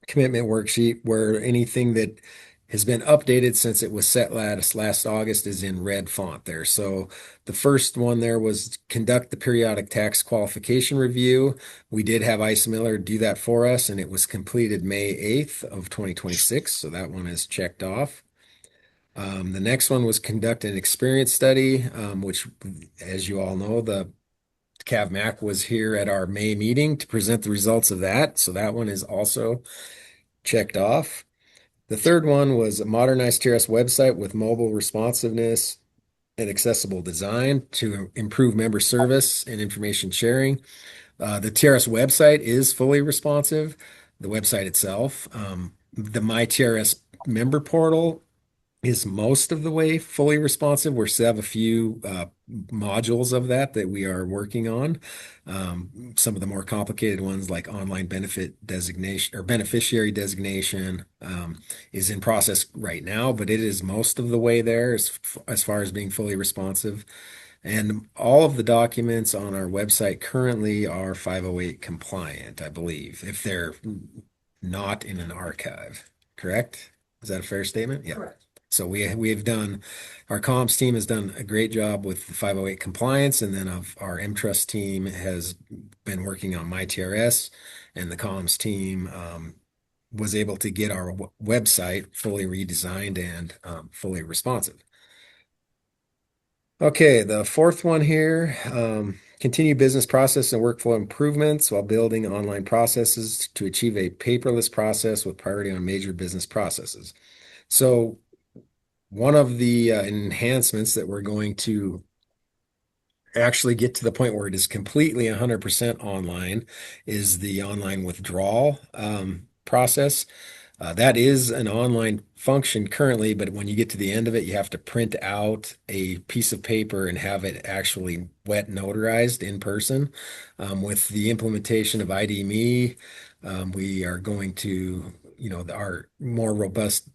commitment worksheet, where anything that has been updated since it was set last August is in red font there. So the first one there was conduct the periodic tax qualification review. We did have Ice Miller do that for us, and it was completed May 8th of 2026. So that one is checked off. The next one was conduct an experience study, which, as you all know, the CAVMAC was here at our May meeting to present the results of that. So that one is also checked off. The third one was a modernized TRS website with mobile responsiveness and accessible design to improve member service and information sharing. The TRS website is fully responsive, the website itself. The My TRS member portal is most of the way fully responsive. We still have a few modules of that we are working on. Some of the more complicated ones, like online benefit designation or beneficiary designation, is in process right now, but it is most of the way there as far as being fully responsive. And all of the documents on our website currently are 508 compliant, I believe, if they're not in an archive. Correct? Is that a fair statement? Yeah. Correct. So we've done, our comms team has done a great job with the 508 compliance, and then our MTrust team has been working on MyTRS, and the comms team was able to get our website fully redesigned and fully responsive. Okay, the fourth one here, continue business process and workflow improvements while building online processes to achieve a paperless process with priority on major business processes. So one of the enhancements that we're going to actually get to the point where it is completely 100% online is the online withdrawal process. That is an online function currently, but when you get to the end of it, you have to print out a piece of paper and have it actually wet notarized in person. With the implementation of ID.me, we are going to, our more robust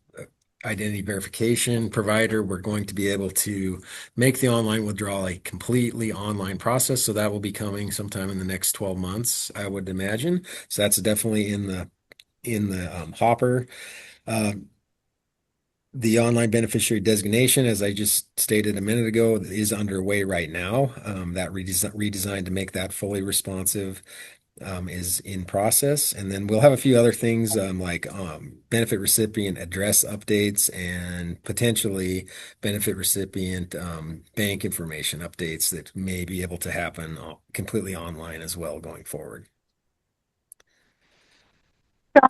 identity verification provider, we're going to be able to make the online withdrawal a completely online process. So that will be coming sometime in the next 12 months, I would imagine. So that's definitely in the hopper. The online beneficiary designation, as I just stated a minute ago, is underway right now. That redesign to make that fully responsive is in process. And then we'll have a few other things like benefit recipient address updates and potentially benefit recipient bank information updates that may be able to happen completely online as well going forward.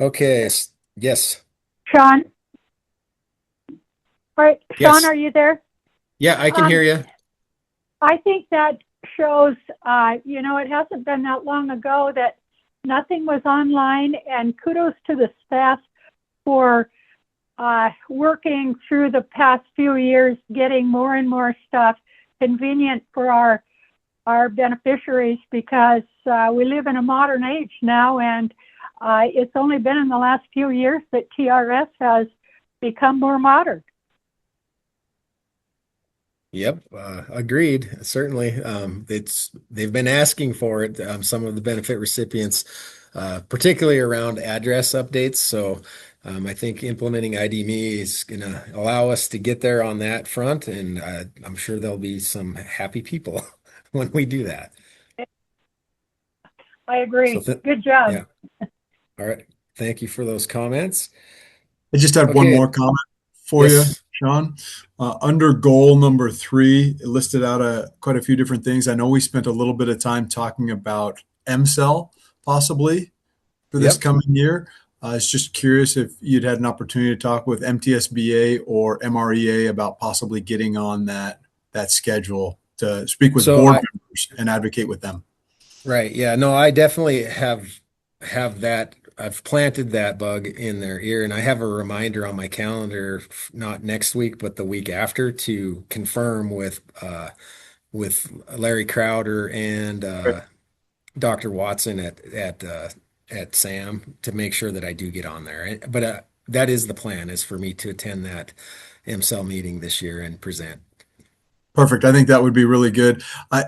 Okay, yes. Sean? All right, Sean, Yes. are you there? Yeah, I can hear you. I think that shows, it hasn't been that long ago that nothing was online, and kudos to the staff for working through the past few years, getting more and more stuff convenient for our beneficiaries, because we live in a modern age now, and it's only been in the last few years that TRS has become more modern. Yep, agreed. Certainly, they've been asking for it. Some of the benefit recipients, particularly around address updates. So, I think implementing ID.me is going to allow us to get there on that front, and I'm sure there'll be some happy people when we do that. I agree. So Good job. Yeah. All right. Thank you for those comments. I just had one more comment for you, Sean. Under goal number 3, it listed out quite a few different things. I know we spent a little bit of time talking about MCEL possibly for this coming year. I was just curious if you'd had an opportunity to talk with MTSBA or MREA about possibly getting on that schedule to speak with board members and advocate with them. Right. Yeah. No, I definitely have that. I've planted that bug in their ear, and I have a reminder on my calendar, not next week, but the week after, to confirm with with Larry Crowder and Dr. Watson at SAM to make sure that I do get on there. But that is the plan, is for me to attend that MCEL meeting this year and present. Perfect. I think that would be really good.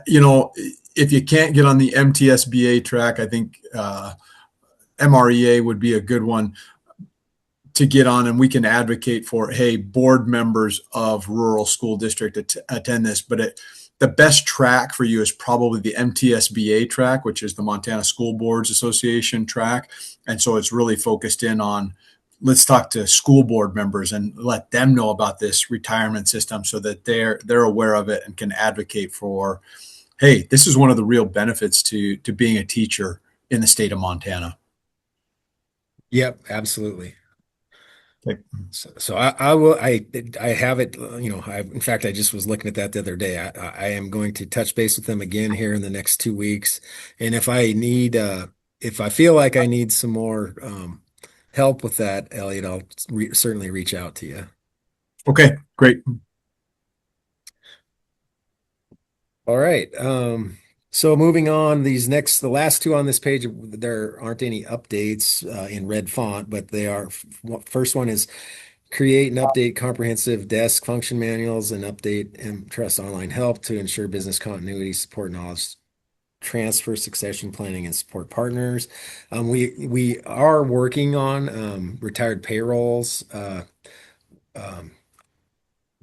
You know, if you can't get on the MTSBA track, I think MREA would be a good one to get on, and we can advocate for, hey, board members of rural school district attend this. But the best track for you is probably the MTSBA track, which is the Montana School Boards Association track. And so it's really focused in on, let's talk to school board members and let them know about this retirement system so that they're aware of it and can advocate for, hey, this is one of the real benefits to being a teacher in the state of Montana. Yep, absolutely. Okay. So I have it, you know, in fact, I just was looking at that the other day. I am going to touch base with them again here in the next 2 weeks. And if I feel like I need some more help with that, Elliot, I'll certainly reach out to you. Okay, great. All right. So moving on, the last two on this page, there aren't any updates in red font, but they are. First one is create and update comprehensive desk function manuals and update and trust online help to ensure business continuity, support knowledge transfer, succession planning, and support partners. We are working on retired payrolls.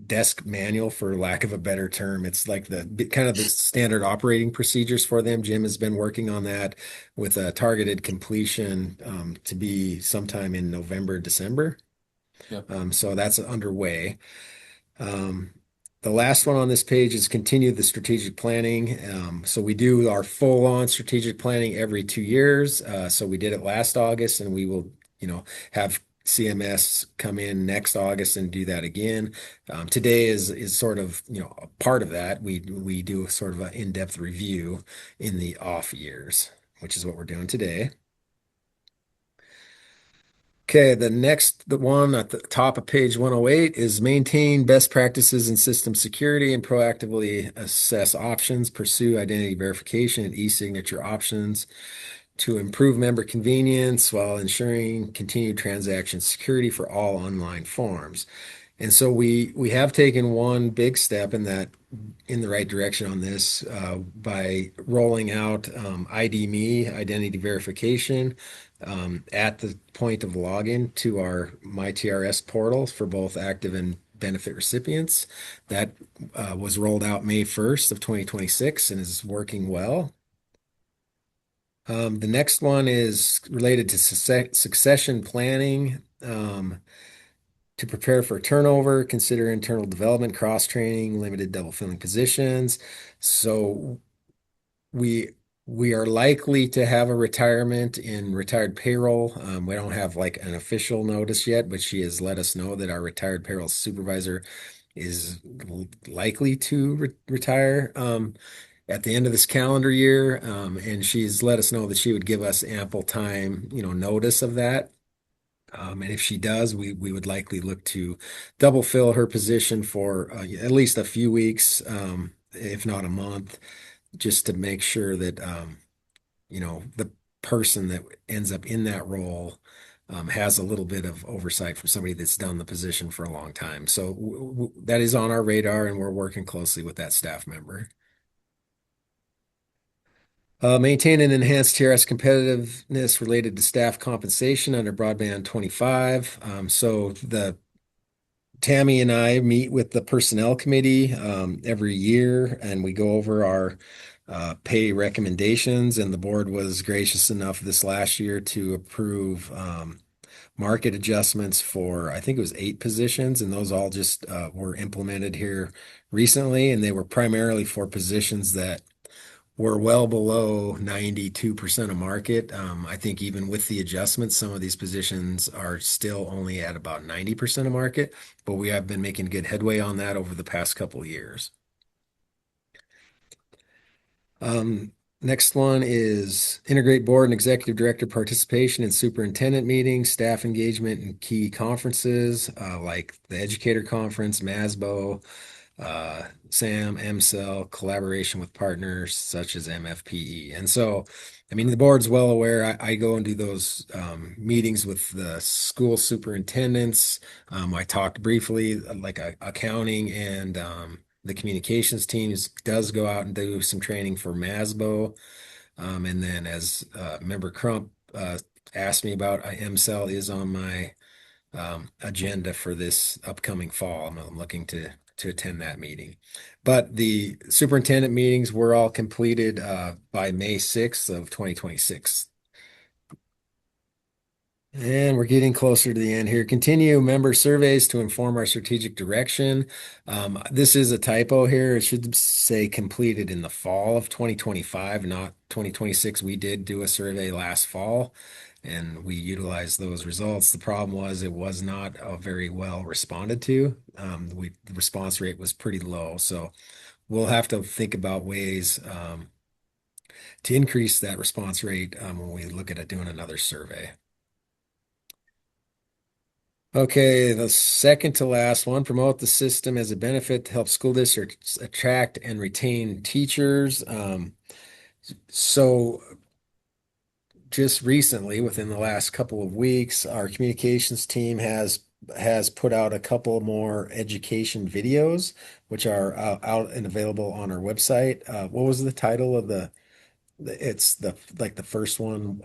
Desk manual, for lack of a better term. It's like the kind of the standard operating procedures for them. Jim has been working on that with a targeted completion to be sometime in November, December. Yep. So that's underway. The last one on this page is continue the strategic planning. So we do our full-on strategic planning every 2 years. So we did it last August, and we will, you know, have CMS come in next August and do that again. Today is sort of, you know, a part of that. We do sort of an in-depth review in the off years, which is what we're doing today. Okay, the one at the top of page 108 is maintain best practices in system security and proactively assess options, pursue identity verification and e-signature options to improve member convenience while ensuring continued transaction security for all online forms. And so we have taken one big step in the right direction on this by rolling out ID.me, identity verification, at the point of login to our My TRS portal for both active and benefit recipients. That was rolled out May 1st of 2026 and is working well. The next one is related to succession planning. To prepare for turnover, consider internal development, cross-training, limited double filling positions. So we are likely to have a retirement in retired payroll. We don't have like an official notice yet, but she has let us know that our retired payroll supervisor is likely to retire at the end of this calendar year. And she's let us know that she would give us ample time, you know, notice of that. And if she does, we would likely look to double fill her position for at least a few weeks, if not a month, just to make sure that, you know, the person that ends up in that role has a little bit of oversight from somebody that's done the position for a long time. So that is on our radar, and we're working closely with that staff member. Maintain and enhance TRS competitiveness related to staff compensation under Broadband 25. So Tammy and I meet with the personnel committee every year, and we go over our pay recommendations. And the board was gracious enough this last year to approve market adjustments for, I think it was 8 positions, and those all just were implemented here recently. And they were primarily for positions that we're well below 92% of market. I think even with the adjustments, some of these positions are still only at about 90% of market, but we have been making good headway on that over the past couple of years. Next one is integrate board and executive director participation in superintendent meetings, staff engagement, and key conferences like the Educator Conference, MASBO, SAM, MCEL, collaboration with partners such as MFPE. And so, I mean, the board's well aware. I go and do those meetings with the school superintendents. I talked briefly, like accounting and the communications teams does go out and do some training for MASBO. And then as Member Crump asked me about, MCEL is on my agenda for this upcoming fall. I'm looking to attend that meeting. But the superintendent meetings were all completed by May 6th of 2026. And we're getting closer to the end here. Continue member surveys to inform our strategic direction. This is a typo here. It should say completed in the fall of 2025, not 2026. We did do a survey last fall and we utilized those results. The problem was it was not very well responded to. The response rate was pretty low. So we'll have to think about ways to increase that response rate when we look at doing another survey. Okay, the second to last one, promote the system as a benefit to help school districts attract and retain teachers. So just recently, within the last couple of weeks, our communications team has put out a couple more education videos, which are out and available on our website. What was the title of it's the first one?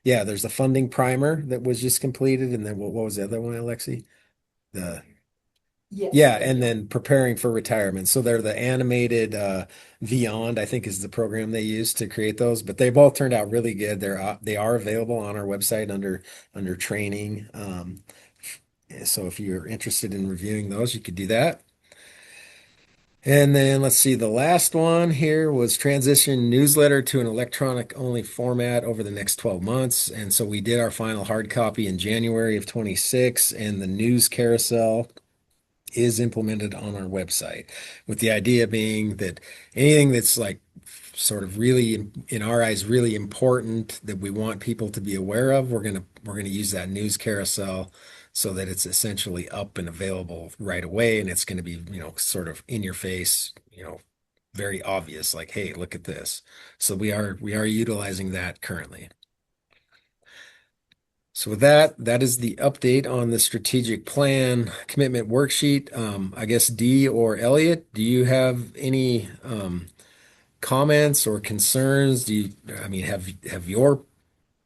Yeah, there's a funding primer that was just completed. And then what was the other one, Alexi? Yeah, and then preparing for retirement. So they're the animated Beyond, I think is the program they use to create those, but they both turned out really good. They are available on our website under training. So if you're interested in reviewing those, you could do that. And then let's see, the last one here was transition newsletter to an electronic only format over the next 12 months. And so we did our final hard copy in January of 26, and the news carousel is implemented on our website, with the idea being that anything that's like sort of really, in our eyes, really important that we want people to be aware of, we're gonna use that news carousel so that it's essentially up and available right away, and it's going to be, sort of in your face, very obvious, like, hey, look at this. So we are utilizing that currently. So with that is the update on the strategic plan commitment worksheet. I guess Dee or Elliot, do you have any comments or concerns? Have your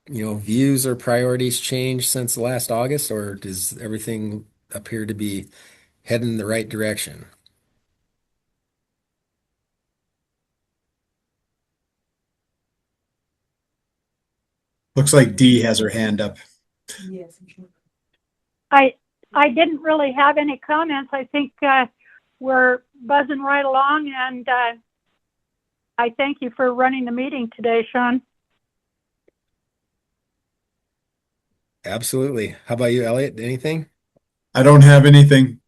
views or priorities changed since last August, or does everything appear to be heading in the right direction? Looks like Dee has her hand up. Yes. I didn't really have any comments. I think we're buzzing right along, and I thank you for running the meeting today, Sean. Absolutely. How about you, Elliot? Anything? I don't have anything.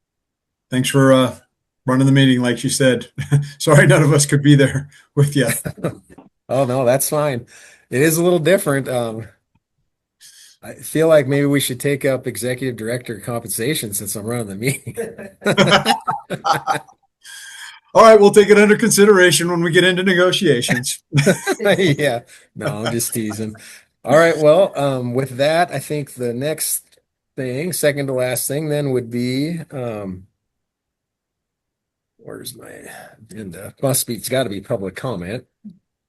Thanks for running the meeting, like you said. Sorry, none of us could be there with you. Oh, no, that's fine. It is a little different. I feel like maybe we should take up executive director compensation since I'm running the meeting. All right, we'll take it under consideration when we get into negotiations. Yeah, no, I'm just teasing. All right, well, with that, I think the next thing, second to last thing, then would be, where's my agenda? It's got to be public comment.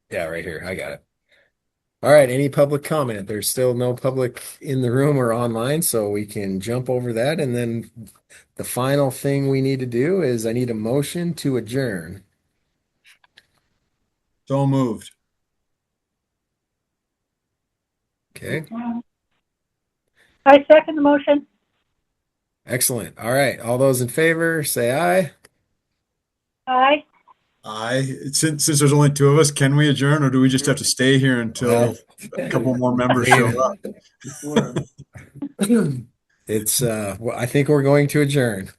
Yeah, right here. I got it. All right, any public comment? There's still no public in the room or online, so we can jump over that. And then the final thing we need to do is I need a motion to adjourn. So moved. Okay, I second the motion. excellent. All right, all those in favor, say aye. Aye. Since there's only two of us, can we adjourn, or do we just have to stay here until a couple more members show up? It's I think we're going to adjourn.